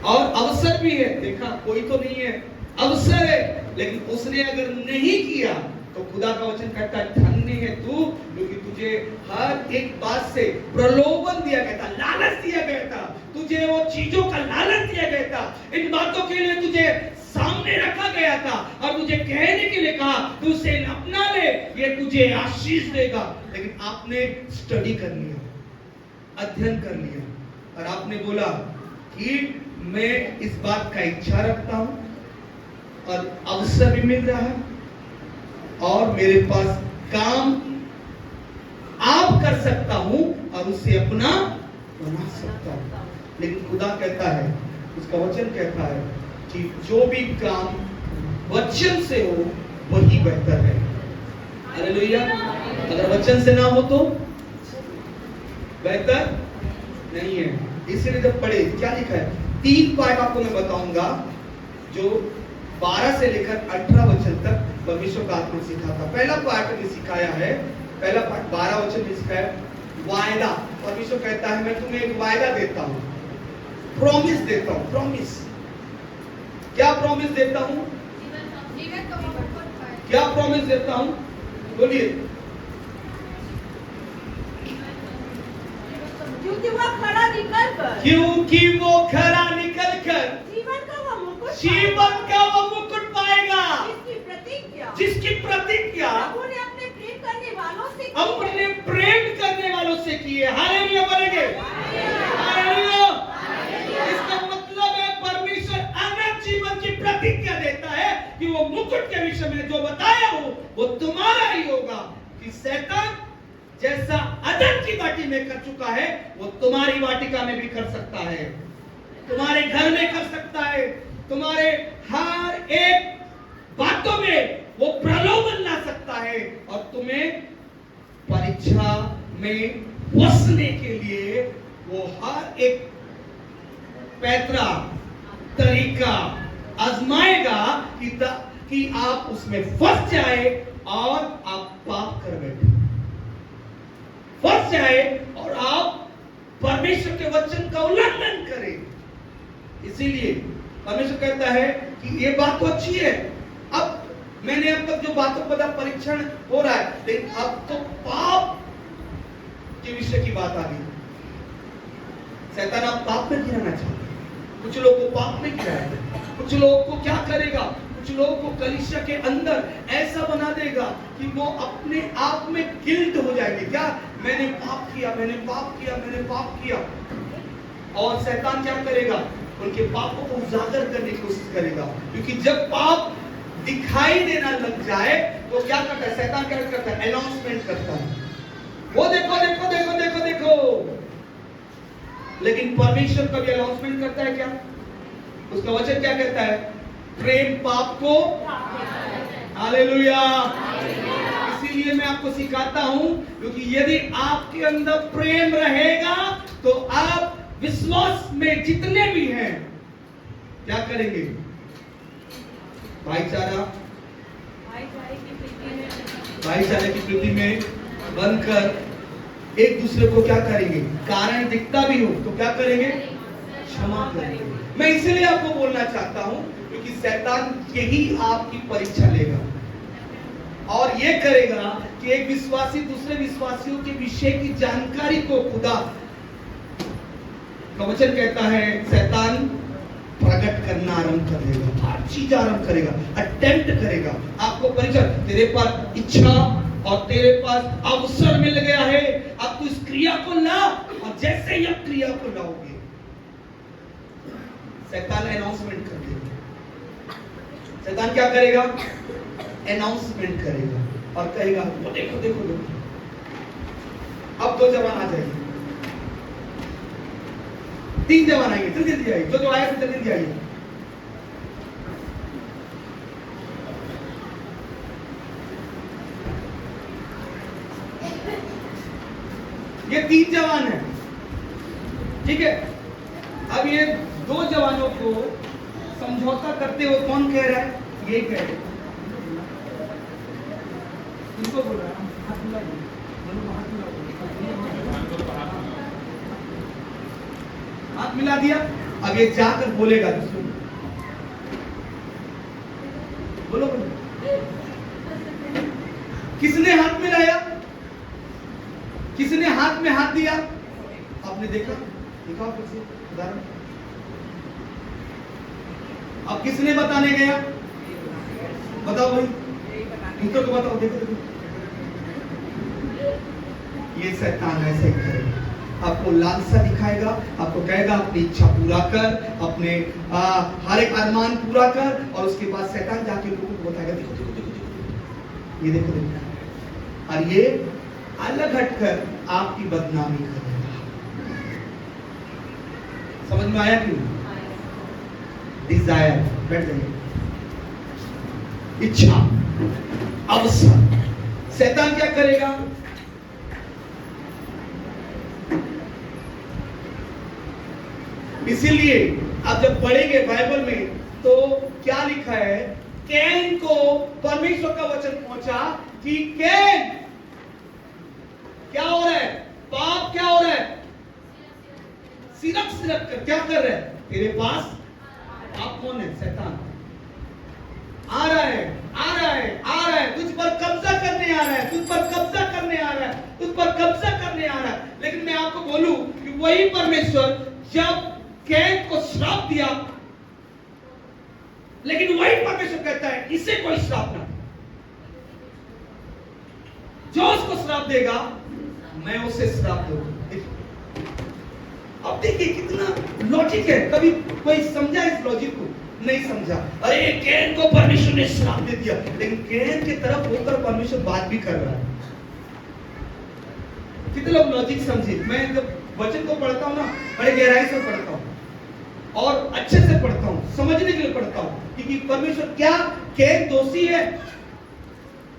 और अवसर भी है, देखा कोई तो नहीं है, अवसर है, लेकिन उसने अगर नहीं किया तो खुदा का वचन कहता है धन्य है तू, क्योंकि तुझे हर एक बात से प्रलोभन दिया गया था, लालच दिया गया था, तुझे वो चीजों का लालच दिया गया था, इन बातों के लिए तुझे सामने रखा गया था और तुझे कहने के लिए कहा तू उसे अपना ले, ये तुझे आशीष देगा। लेकिन आपने स्टडी कर लिया, अध्ययन कर लिया और आपने बोला कि मैं इस बात का इच्छा रखता हूं और अवसर भी मिल रहा है और मेरे पास काम आप कर सकता हूं और उसे अपना बना सकता हूं। लेकिन खुदा कहता है, उसका वचन कहता है कि जो भी काम वचन से हो वही बेहतर है। हालेलुया। अगर वचन से ना हो तो बेहतर नहीं है। इसलिए जब पढ़े क्या लिखा है, 3 पार्ट आपको मैं बताऊंगा जो 12 से लेकर 18 वचन तक परमेश्वर का आत्मा सिखाता। पहला पार्ट में सिखाया है, पहला पार्ट 12 वचन में सिखाया वायदा। परमेश्वर कहता है मैं तुम्हें एक वायदा देता हूं, प्रॉमिस देता हूं। प्रॉमिस क्या? प्रॉमिस देता हूं, क्या प्रॉमिस देता हूं? बोलिए। क्योंकि वो खड़ा निकल कर, क्योंकि वो खरा निकल कर जीवन का वो मुकुट पाएगा, जिसकी प्रतिज्ञा प्रभु ने अपने प्रेम करने वालों से की है। हालेलुया बोलेंगे। हालेलुया। इसका मतलब है परमेश्वर अनंत जीवन की प्रतिज्ञा देता है कि वो मुकुट के विषय में जो बताया हो वो तुम्हारा ही होगा। कि शैतान जैसा अदन की वाटी में कर चुका है वो तुम्हारी वाटिका में भी कर सकता है, तुम्हारे घर में कर सकता है, तुम्हारे हर एक बातों में वो प्रलोभन ला सकता है और तुम्हें परीक्षा में बसने के लिए वो हर एक पैतरा तरीका आजमाएगा कि आप उसमें फंस जाए और आप पाप कर बैठे, फंस जाए और आप परमेश्वर के वचन का उल्लंघन करें। इसीलिए परमेश्वर कहता है कि ये बात तो अच्छी है, अब मैंने अब तक जो बातों पर परीक्षण हो रहा है, लेकिन अब तो पाप के विषय की बात आ गई। शैतान आप पाप में गिराना चाहता है, कुछ लोगों को पाप में गिराएगा, कुछ लोगों को क्या करेगा, कुछ लोगों को कलीसिया के अंदर ऐसा बना देगा कि वो अपने आप में गिल्ट हो जाएंगे। क्या? मैंने पाप किया, मैंने पाप किया, मैंने पाप किया। और शैतान क्या करेगा? उनके पापों को उजागर करने की कोशिश करेगा, क्योंकि जब पाप दिखाई देना लग जाए तो क्या करता है शैतान? क्या करता है? अनाउंसमेंट करता है, वो देखो देखो देखो देखो देखो। लेकिन परमेश्वर कभी अनाउंसमेंट करता है क्या? उसका वचन क्या कहता है? प्रेम पाप को, हालेलुया। इसीलिए मैं आपको सिखाता हूं, क्योंकि यदि आपके अंदर प्रेम रहेगा तो आप विश्वास में जितने भी हैं क्या करेंगे? भाईचारा, भाईचारे की प्रीति में बनकर एक दूसरे को क्या करेंगे? कारण दिखता भी हो तो क्या करेंगे? क्षमा करेंगे। मैं इसलिए आपको बोलना चाहता हूं क्योंकि शैतान यही आपकी परीक्षा लेगा और ये करेगा कि एक विश्वासी दूसरे विश्वासियों के विषय की जानकारी को, खुदा का वचन कहता है शैतान प्रकट करना आरंभ कर देगा, हर चीज आरंभ करेगा, अटेम्प्ट करेगा आपको परिचय। तेरे पास इच्छा और तेरे पास अवसर मिल गया है, अब तू इस क्रिया को ला, और जैसे ही आप क्रिया को लाओगे शैतान अनाउंसमेंट कर देगा। शैतान क्या करेगा? अनाउंसमेंट करेगा और कहेगा वो देखो देखो देखो। अब 2 जवान आ जाएंगे, 3 जवान आएंगे, जल्दी जल्दी आइए, जो आया जल्दी जल्दी आइए। ये 3 जवान है, ठीक है। अब ये 2 जवानों को समझौता करते हुए कौन कह रहा है? ये कह रहे, इनको बोल रहा है हाथ मिला दो, हाथ मिला दिया। अब ये जाकर बोलेगा, बोलो बोलो, किसने हाथ मिलाया? किसने हाथ में हाथ दिया? आपने देखा? दिखाओ फिर से उदाहरण। अब किसने बताने गया? बताओ भाई, दूसरों को बताओ। देखो देखो, ये शैतान ऐसे ही करेगा, आपको लालसा दिखाएगा, आपको कहेगा अपनी इच्छा पूरा कर, अपने हर एक अरमान पूरा कर, और उसके बाद शैतान जाके लोगों को बताएगा देखो देखो देखो देखो, ये देखो देखो, और ये अलग हटकर आपकी बदनामी करेगा। समझ में आया क्यों? डिजायर, बैठ जाइए, इच्छा, अवसर। शैतान क्या करेगा? इसीलिए आप जब पढ़ेंगे बाइबल में तो क्या लिखा है? कैन को परमेश्वर का वचन पहुंचा कि कैन क्या हो रहा है? पाप क्या हो रहा है? सिरक सिरक कर क्या कर रहा है? तेरे पास आप कौन है? शैतान आ रहा है, आ रहा है, आ रहा है, तुझ पर कब्जा करने आ रहा है, तुझ पर कब्जा करने आ रहा है, तुझ पर कब्जा करने आ रहा है। लेकिन मैं आपको बोलूं कि वही परमेश्वर जब कैन को श्राप दिया, लेकिन वही परमेश्वर कहता है इसे कोई श्राप ना, जो उसको श्राप देगा मैं उसे श्राप दूंगा। अब देखिए कितना लॉजिक है, कभी कोई समझा इस लॉजिक को? नहीं समझा। अरे कैन को परमेश्वर ने श्राप दे दिया, लेकिन कैन की तरफ होकर परमेश्वर बात भी कर रहा है। कितने लोग लॉजिक समझे? मैं जब वचन को पढ़ता हूं ना, बड़े गहराई से पढ़ता हूं और अच्छे से पढ़ता हूं, समझने के लिए पढ़ता हूं, क्योंकि परमेश्वर, क्या कैन दोषी है?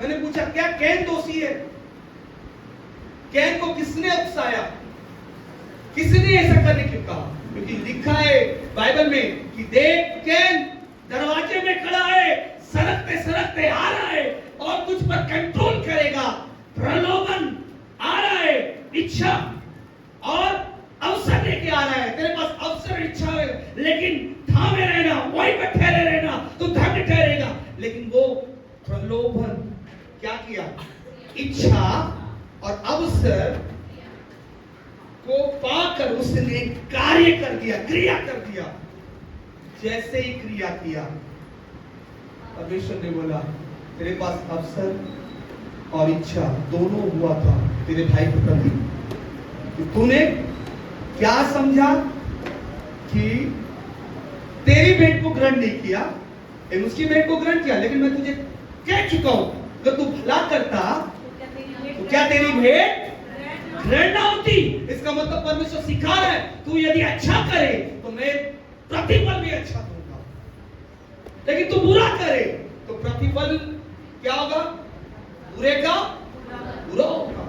मैंने पूछा क्या कैन दोषी है? कैन को किसने उकसाया? किसने ऐसा करने क्यों कहा? क्योंकि लिखा है बाइबल में कि देख कैन दरवाजे में खड़ा है, सरकते सरकते आ रहा है और तुझ पर कंट्रोल करेगा। प्रलोभन आ रहा है, इच्छा और अवसर लेके आ रहा है। तेरे पास अवसर इच्छा है, लेकिन थामे रहना, वहीं पर ठहरे रहना, तो धन्य ठहरेगा। लेकिन वो प्रलोभन क्या किया? इच्छा और अवसर को पाकर उसने कार्य कर दिया, क्रिया कर दिया। जैसे ही क्रिया किया, परमेश्वर ने बोला तेरे पास अवसर और इच्छा दोनों हुआ था तेरे भाई के प्रति, कि तूने क्या समझा कि तेरी भेंट को ग्रहण नहीं किया, उसकी भेंट को ग्रहण किया, लेकिन मैं तुझे कह चुका हूं अगर तू भला करता तो क्या तेरी भेंट ग्रहण ना होती। इसका मतलब परमेश्वर सिखा रहा है तू यदि अच्छा करे तो मैं प्रतिफल भी अच्छा दूंगा, लेकिन तू बुरा करे तो प्रतिफल क्या होगा? बुरे का बुरा होगा।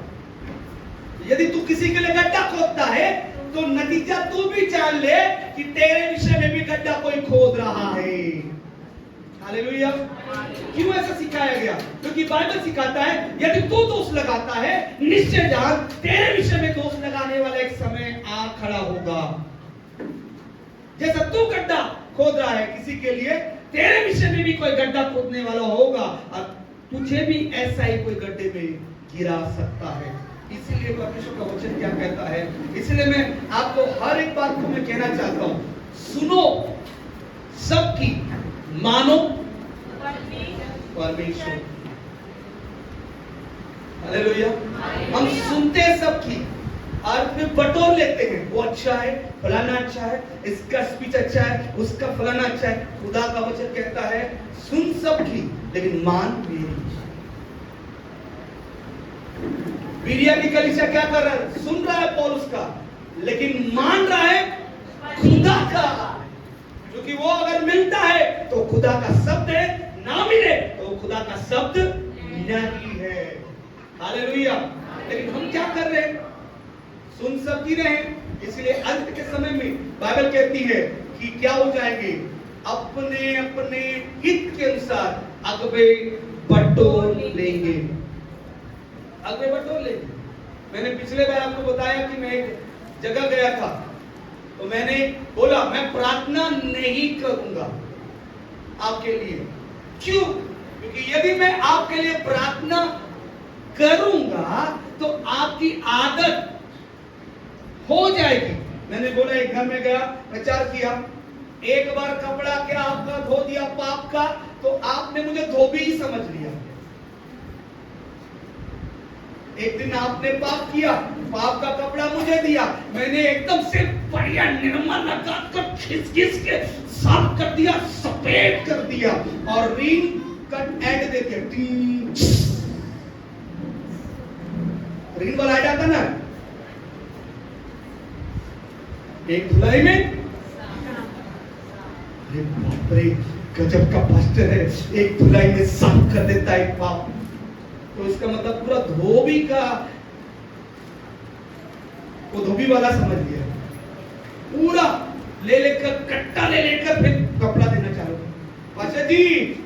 यदि तू किसी के लिए गड्ढा खोदता है तो नतीजा तू भी जान ले कि तेरे विषय में भी गड्ढा कोई खोद रहा है। हालेलुया। क्यों ऐसा सिखाया गया? क्योंकि बाइबल सिखाता है यदि तू दोष लगाता है, निश्चय जान तेरे विषय में दोष लगाने वाला एक समय आ खड़ा होगा। जैसा तू गड्ढा खोद रहा है किसी के लिए, तेरे विषय में भी कोई गड्ढा खोदने वाला होगा और तुझे भी ऐसा ही कोई गड्ढे में गिरा सकता है। इसीलिए परमेश्वर का वचन क्या कहता है, इसलिए मैं आपको हर एक बात को मैं कहना चाहता हूं, सुनो मनुष्यों। हालेलुया। हम सुनते हैं सबकी, अर्थ में बटोर लेते हैं, वो अच्छा है, फलाना अच्छा है, इसका स्पीच अच्छा है, उसका फलाना अच्छा है। खुदा का वचन कहता है सुन सबकी लेकिन मान मेरी। बीरिया की कलीसिया क्या कर रहा है? सुन रहा है पौलुस का, लेकिन मान रहा है खुदा का, क्योंकि वो अगर मिलता है तो खुदा का शब्द है, ना मिले तो खुदा का शब्द नहीं है। हालेलुया। लेकिन हम क्या कर रहे हैं? सुन सबकी रहे, इसलिए अंत के समय में बाइबल कहती है कि क्या हो जाएंगे? अपने अपने हित के अनुसार अगबे बटोर लेंगे। अगबे बटोर लेंगे। मैंने पिछले बार आपको बताया कि मैं एक जगह गया था, तो मैंने बोला मैं प्रार्थना नहीं करूंगा आपके लिए। क्यों? क्योंकि यदि मैं आपके लिए प्रार्थना करूंगा तो आपकी आदत हो जाएगी। मैंने बोला एक घर में गया, प्रचार किया, एक बार कपड़ा क्या आपका धो दिया पाप का, तो आपने मुझे धोबी ही समझ लिया। एक दिन आपने पाप किया, पाप का कपड़ा मुझे दिया, मैंने एकदम से बढ़िया निर्मा लगा कर खिस खिस के साफ कर दिया, सफेद कर दिया और रिंग कट ऐड देते रिंग वाला आ जाता ना, एक धुलाई में। बाप रे, गजब का पास्टर है, एक धुलाई में साफ कर देता है पाप। तो इसका मतलब पूरा धोबी का, वो धोबी वाला समझ लिया, पूरा ले लेकर कट्टा ले लेकर फिर कपड़ा देना चालू। पाशा जी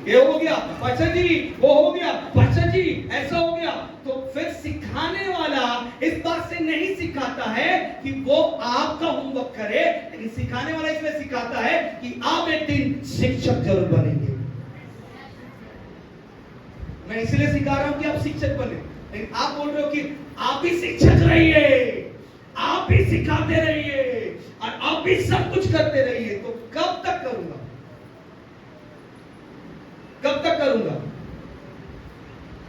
ये हो गया, पाशा जी वो हो गया, पाशा जी ऐसा हो गया। तो फिर सिखाने वाला इस बात से नहीं सिखाता है कि वो आपका होमवर्क करे, लेकिन सिखाने वाला इसमें सिखाता है कि आप एक दिन शिक्षक जरूर बनेंगे। मैं इसलिए सिखा रहा हूं कि आप शिक्षक बने, लेकिन आप बोल रहे हो कि आप भी शिक्षक रहिए, आप भी सिखाते रहिए और आप भी सब कुछ करते रहिए। तो कब तक करूंगा? कब तक करूंगा?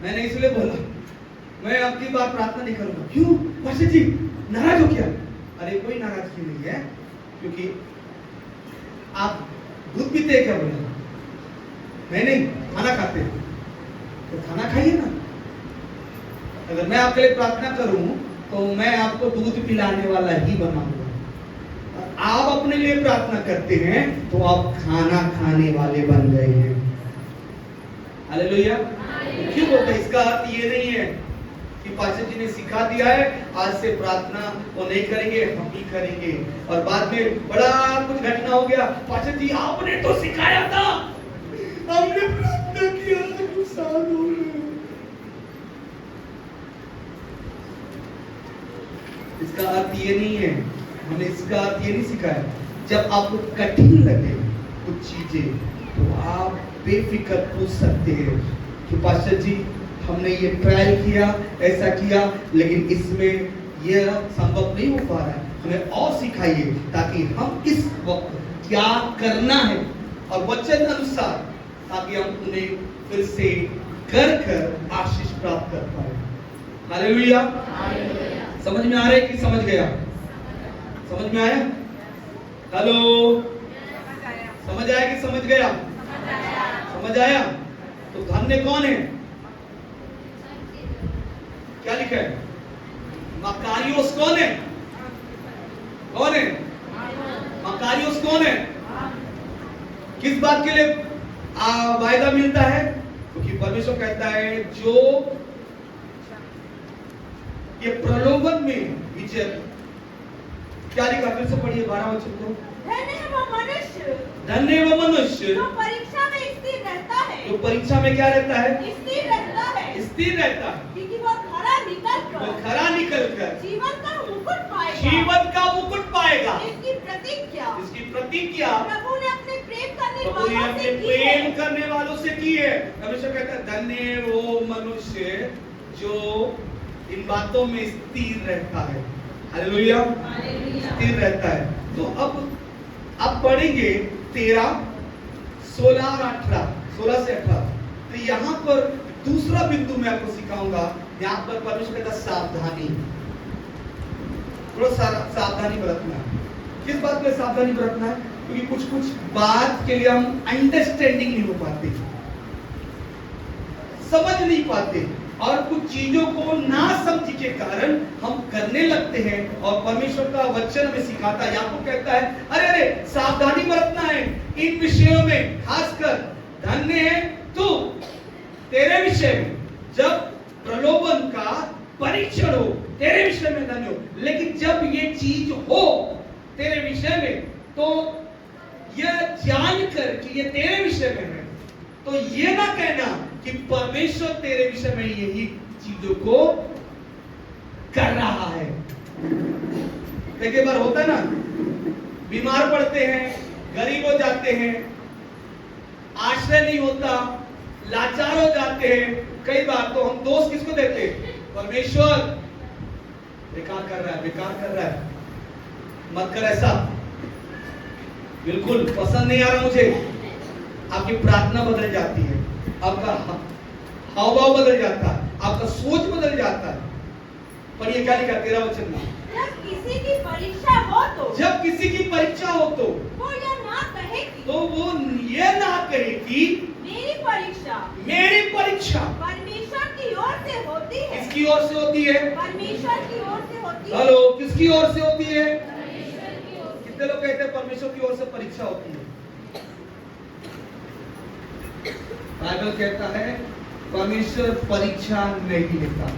मैंने इसलिए बोला मैं आपकी बात प्रार्थना नहीं करूंगा। क्यों? पास्टर जी नाराज हो क्या? अरे कोई नाराजगी नहीं है, क्योंकि आप दूध पीते हैं क्या? बोला नहीं, खाना खाते हैं, तो खाना खाइए ना। अगर मैं आपके लिए प्रार्थना करूं तो मैं आपको दूध पिलाने वाला ही बनाऊंगा। आप अपने लिए प्रार्थना करते हैं तो आप खाना खाने वाले बन गए हैं। हालेलुया। क्यों बोलते हैं? इसका अर्थ ये नहीं है कि पास्टर जी ने सिखा दिया है आज से प्रार्थना वो नहीं करेंगे, हम ही करेंगे, और बाद में बड़ा कुछ घटना हो गया, पास्टर जी आपने तो सिखाया था, हमने प्रार्थना किया, नुकसान हो गया। इसका अर्थ ये नहीं है, हमने इसका अर्थ ये नहीं सिखाया। जब आपको कठिन लगे कुछ चीजें तो आप बेफिक्र पूछ सकते हैं कि पास्टर जी हमने ये ट्रायल किया, ऐसा किया, लेकिन इसमें यह संभव नहीं हो पा रहा है, हमें और सिखाइए ताकि हम इस वक्त क्या करना है और वचन अनुसार, ताकि हम उन्हें फिर से कर आशीष प्राप्त कर पाए। हालेलुया। समझ में आ रहा है कि समझ गया? समझ में आया? हेलो, समझ आया कि समझ गया? समझ आया? तो धन्य कौन है? क्या लिखा है? मकारियोस कौन है? कौन है मकारियोस? कौन है? किस बात के लिए वायदा मिलता है? क्योंकि परमेश्वर कहता है जो ये प्रलोभन में विजय, क्या लिखा? फिर से पढ़िए 12 वचन को। धन्य वो मनुष्य जो परीक्षा में स्थिर रहता है, जो परीक्षा में क्या रहता है? स्थिर रहता है, स्थिर रहता है, क्योंकि वो खरा निकल कर जीवन का मुकुट पाएगा। पाएगा। इसकी प्रतिज्ञा प्रभु ने अपने प्रेम प्रेम करने वालों से की है। परमेश्वर कहता है धन्य वो मनुष्य जो इन बातों में स्थिर रहता है। हालेलुया। स्थिर रहता है। तो अब पढ़ेंगे 13, 16 और 18, 16 से 18। तो यहाँ पर दूसरा बिंदु मैं आपको सिखाऊंगा। यहाँ पर परमेश्वर कहता सावधानी, थोड़ा सावधानी बरतना है। किस बात में सावधानी बरतना है? क्योंकि कुछ बात के लिए हम अंडरस्टैंडिंग नहीं हो पाते, समझ नहीं पाते, और कुछ चीजों को ना समझ के कारण हम करने लगते हैं। और परमेश्वर का वचन हमें सिखाता है, आपको कहता है अरे सावधानी बरतना है इन विषयों में, खासकर धन्य है तू तेरे विषय में, जब प्रलोभन का परीक्षण हो तेरे विषय में धन्य हो। लेकिन जब ये चीज हो तेरे विषय में, तो यह जानकर कि ये तेरे विषय में है, तो ये ना कहना कि परमेश्वर तेरे विषय में यही चीजों को कर रहा है। कई बार होता है ना, बीमार पड़ते हैं, गरीब हो जाते हैं, आश्रय नहीं होता, लाचार हो जाते हैं। कई बार तो हम दोष किसको देते हैं? परमेश्वर बेकार कर रहा है, बेकार कर रहा है, मत कर ऐसा, बिल्कुल पसंद नहीं आ रहा मुझे। आपकी प्रार्थना बदल जाती है, आपका हाव भाव बदल जाता है, आपका सोच बदल जाता है। पर ये क्या लिखा 13 वचन में? जब किसी की परीक्षा हो तो, जब किसी की परीक्षा हो तो वो ये ना कहे कि, तो वो ये ना कहे कि मेरी परीक्षा परमेश्वर की ओर से होती है। किसकी ओर से होती है? परमेश्वर की ओर से होती है। हेलो, किसकी ओर से होती है? परमेश्वर की ओर से। कितने लोग कहते हैं परमेश्वर की ओर से परीक्षा होती है? बाइबल कहता है परमेश्वर परीक्षा नहीं लेता।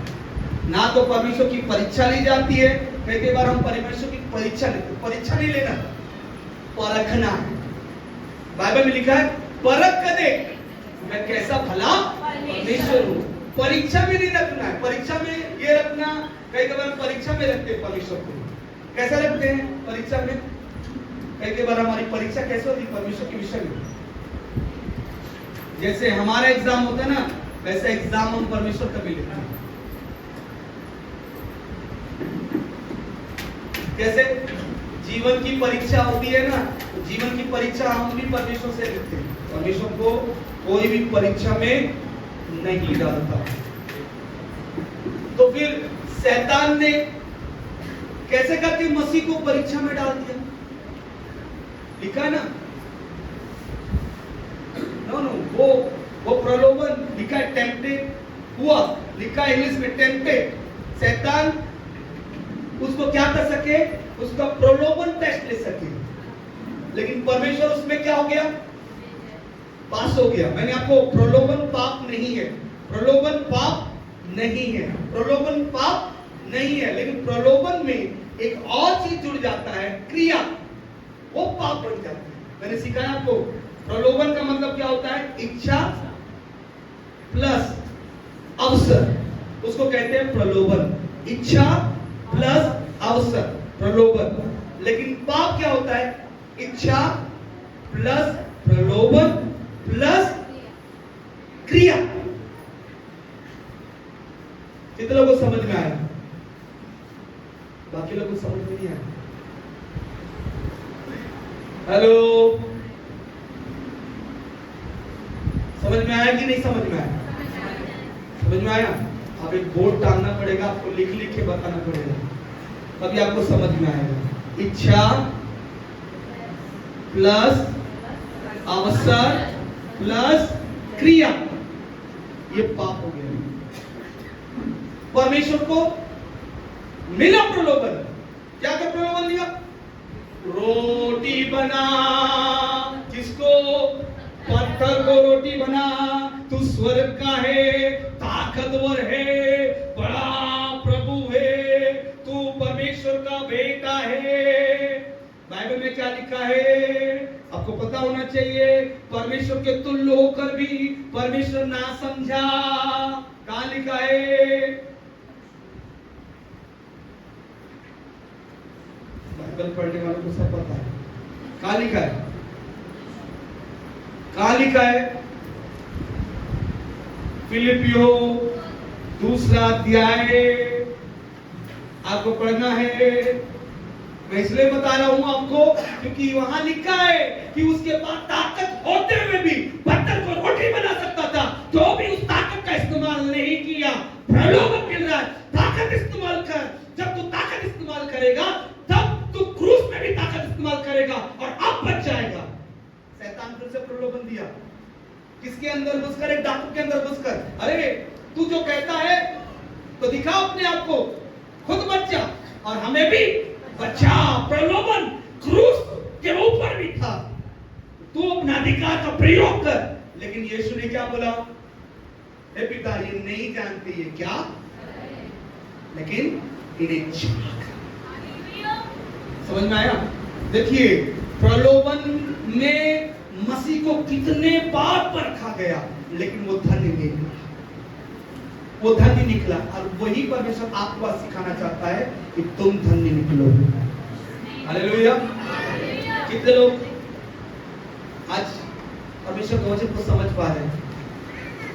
ना तो परमेश्वर की परीक्षा ली जाती है, कई बार हम परमेश्वर की परीक्षा लेते। परीक्षा नहीं लेना, परखना है। बाइबल में लिखा है परख कर देख मैं कैसा भला परमेश्वर हूँ। परीक्षा में नहीं रखना है, परीक्षा में ये रखना, कई बार परीक्षा में रखते हैं परमेश्वर को। कैसा रखते हैं परीक्षा में? कई बार हमारी परीक्षा कैसे होती है परमेश्वर के विषय में? जैसे हमारा एग्जाम होता है ना, वैसा एग्जाम हम परमेश्वर का भी लेते हैं। कैसे? जीवन की परीक्षा होती है ना, तो जीवन की परीक्षा हम भी परमेश्वर से लेते हैं। परमेश्वर को कोई भी परीक्षा में नहीं डालता। तो फिर शैतान ने कैसे करके मसीह को परीक्षा में डाल दिया? लिखा है ना, नो वो प्रलोभन लिखा है, टेम्पटेड हुआ, लिखा है इंग्लिश में टेम्पटेड। शैतान उसको क्या कर सके? उसका प्रलोभन टेस्ट ले सके। लेकिन परमेश्वर उसमें क्या हो गया? पास हो गया। मैंने आपको, प्रलोभन पाप नहीं है, प्रलोभन पाप नहीं है, प्रलोभन पाप नहीं है, लेकिन प्रलोभन में एक और चीज जुड़ जाता है, क्रिया, वो पाप बन जाता है। मैंने सिखाया आपको, प्रलोभन का मतलब क्या होता है? इच्छा प्लस अवसर, उसको कहते हैं प्रलोभन। इच्छा प्लस अवसर, प्रलोभन। लेकिन पाप क्या होता है? इच्छा प्लस प्रलोभन प्लस क्रिया। कितने लोगों को समझ में आया? बाकी लोगों को समझ में नहीं आया? हेलो, समझ में आया कि नहीं समझ में आया? समझ में आया? आप एक बोर्ड टांगना पड़ेगा, आपको लिख लिख के बताना पड़ेगा, तभी आपको समझ में आएगा। इच्छा प्लस अवसर प्लस क्रिया, ये पाप हो गया। परमेश्वर को मिला प्रलोभन, क्या क्या प्रलोभन लिया? रोटी बना, किसको? पत्थर को रोटी बना, तू स्वर्ग का है, ताकतवर है, बड़ा प्रभु है, तू परमेश्वर का बेटा है। बाइबल में क्या लिखा है? आपको पता होना चाहिए। परमेश्वर के तुल्य होकर भी परमेश्वर ना समझा। कहां लिखा है? बाइबल पढ़ने वालों को सब पता है। कहां लिखा है? कहां लिखा है? फिलिपियो 2 अध्याय आपको पढ़ना है। मैं इसलिए बता रहा हूं आपको क्योंकि वहां लिखा है कि उसके पास ताकत होते हुए भी पत्थर को रोटी बना सकता था। तो फिर से प्रलोभन दिया। किसके अंदर घुसकर? एक डाकू के अंदर घुसकर, अरे तू जो कहता है तो दिखाओ अपने आप को, खुद बच जा और हमें भी बचा। प्रलोभन क्रूस के ऊपर भी था, तू अपना अधिकार का प्रयोग कर। लेकिन यीशु ने क्या बोला? हे पिता, ये नहीं जानते ये क्या, लेकिन इन्हें समझ में आया? देखिए, प्रलोभन में मसीह को कितने बार परखा गया, लेकिन वो धन्य नहीं निकला, वो धन्य निकला। और वही परमेश्वर आपको आज सिखाना चाहता है कि तुम धन्य निकलो। हालेलुया। कितने लोग आज परमेश्वर के वचन को समझ पा रहे हैं?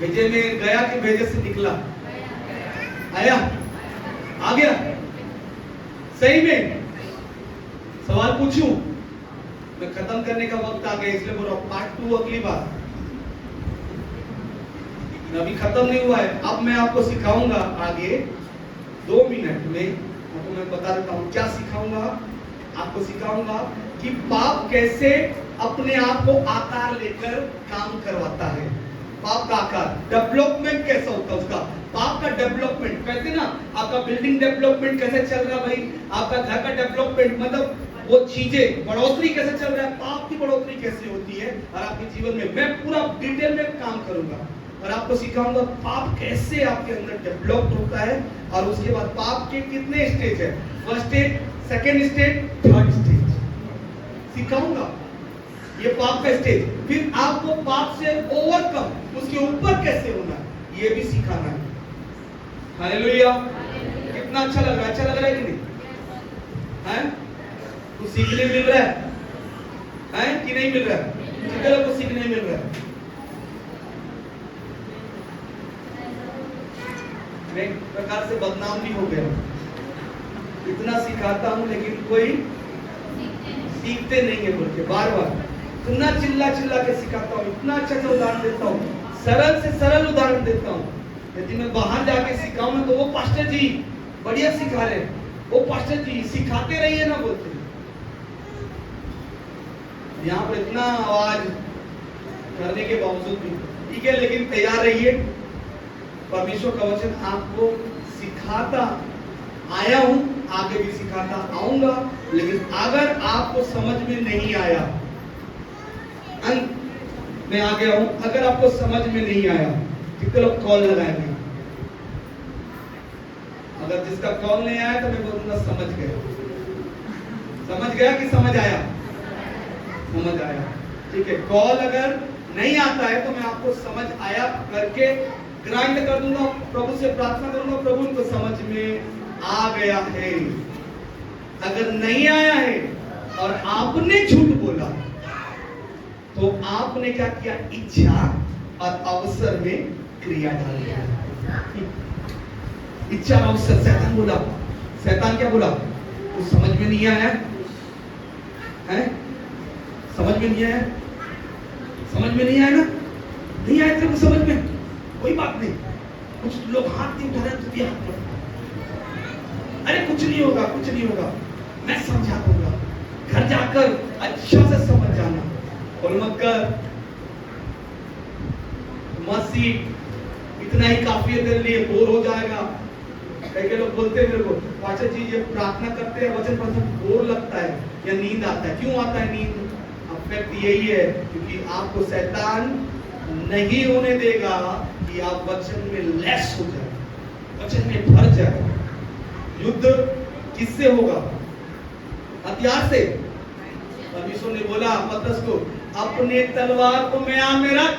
भेजे में गया कि भेजे से निकला? आया? आ गया? सही में? सवाल पूछूं? मैं खत्म करने का वक्त आ गया, इसलिए बोल रहा हूं पार्ट 2 अगली बार। अभी खत्म नहीं हुआ है। अब मैं आपको सिखाऊंगा आगे 2 मिनट में, आपको मैं बता देता हूं क्या सिखाऊंगा। आपको सिखाऊंगा कि पाप कैसे अपने आप को आकार लेकर काम करवाता है। पाप का आकार, डेवलपमेंट कैसा होता है उसका, पाप का डेवलपमेंट। कहते ना आपका बिल्डिंग डेवलपमेंट कैसे चल रहा भाई, आपका घर का डेवलपमेंट, मतलब वो चीजें बढ़ोतरी कैसे चल रहा है, पाप की बढ़ोतरी कैसे होती है और आपके जीवन में। मैं पूरा डिटेल में काम करूंगा और आपको सिखाऊंगा पाप कैसे आपके अंदर डेवलप होता है। और उसके बाद पाप के कितने स्टेज है, first stage, second stage, third stage सिखाऊंगा। ये पाप का स्टेज, फिर आपको पाप से ओवरकम, उसके ऊपर कैसे होना, ये भी सिखाना है। हालेलुया। कितना अच्छा लग रहा है? अच्छा लग रहा है कि नहीं? हैं? कुछ सीखने मिल रहा है कि नहीं मिल रहा है? कितने लोग को सीखने मिल रहा है? मैं एक प्रकार से बदनाम भी हो गया, इतना सिखाता हूं लेकिन कोई सीखते नहीं है बोल के बार बार इतना चिल्ला चिल्ला के सिखाता हूं, इतना अच्छा से उदाहरण देता हूं, सरल से सरल उदाहरण देता हूं। यदि मैं बाहर जाके सिखाऊं तो वो पास्टर जी बढ़िया सिखा रहे हैं, वो पास्टर जी सिखाते रहिए ना बोलते। यहाँ पर इतना आवाज करने के बावजूद भी ठीक है, लेकिन तैयार रहिए। परमेश्वर का वचन आपको सिखाता आया हूं, आगे भी सिखाता आऊंगा। लेकिन अगर आपको समझ में नहीं आया, अंत में आ गया हूं, अगर आपको समझ में नहीं आया, कितने लोग कॉल लगाएंगे? अगर जिसका कॉल नहीं आया तो मैं बोलूंगा समझ गया। समझ गया कि समझ आया? समझ आया, ठीक है। कॉल अगर नहीं आता है तो मैं आपको समझ आया करके ग्रांट कर दूंगा, प्रभु से प्रार्थना करूंगा, प्रभु को समझ में आ गया है। अगर नहीं आया है और आपने झूठ बोला तो आपने क्या किया? इच्छा और अवसर में क्रिया डाल दिया। इच्छा और अवसर, शैतान बोला, शैतान क्या बोला? कुछ समझ में नहीं आया है? समझ में नहीं आया? समझ में नहीं आया ना? नहीं आया तेरे को समझ में, कोई बात नहीं। कुछ लोग हाथ नहीं उठा रहे तो भी हाथ उठा, अरे कुछ नहीं होगा, कुछ नहीं होगा, मैं समझा दूंगा। घर जाकर अच्छा से समझ जाना, और मत कर, मसीह इतना ही काफी है तेरे लिए, बोर हो जाएगा। कई लोग बोलते हैं मेरे को, पाचा जी ये प्रार्थना करते हैं, वचन पढ़ते बोर लगता है या नींद आता है। क्यों आता है नींद? फैक्ट यही है क्योंकि आपको शैतान नहीं होने देगा कि आप वचन में लेस हो जाए, वचन में भर जाए। युद्ध किससे होगा? हथियार से। परमेश्वर ने बोला पतरस को, अपने तलवार को म्यान में रख।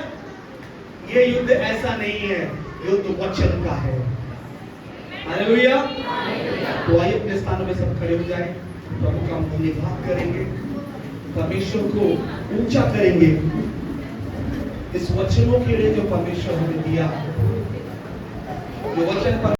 ये युद्ध ऐसा नहीं है, युद्ध वचन का है। हालेलुया। तो आइए अपने स्थानों में सब खड़े हो जाएं, प्रभु का हम धन्यवाद करेंगे, परमेश्वर को ऊंचा करेंगे इस वचनों के लिए जो परमेश्वर हमें दिया, जो वचन पर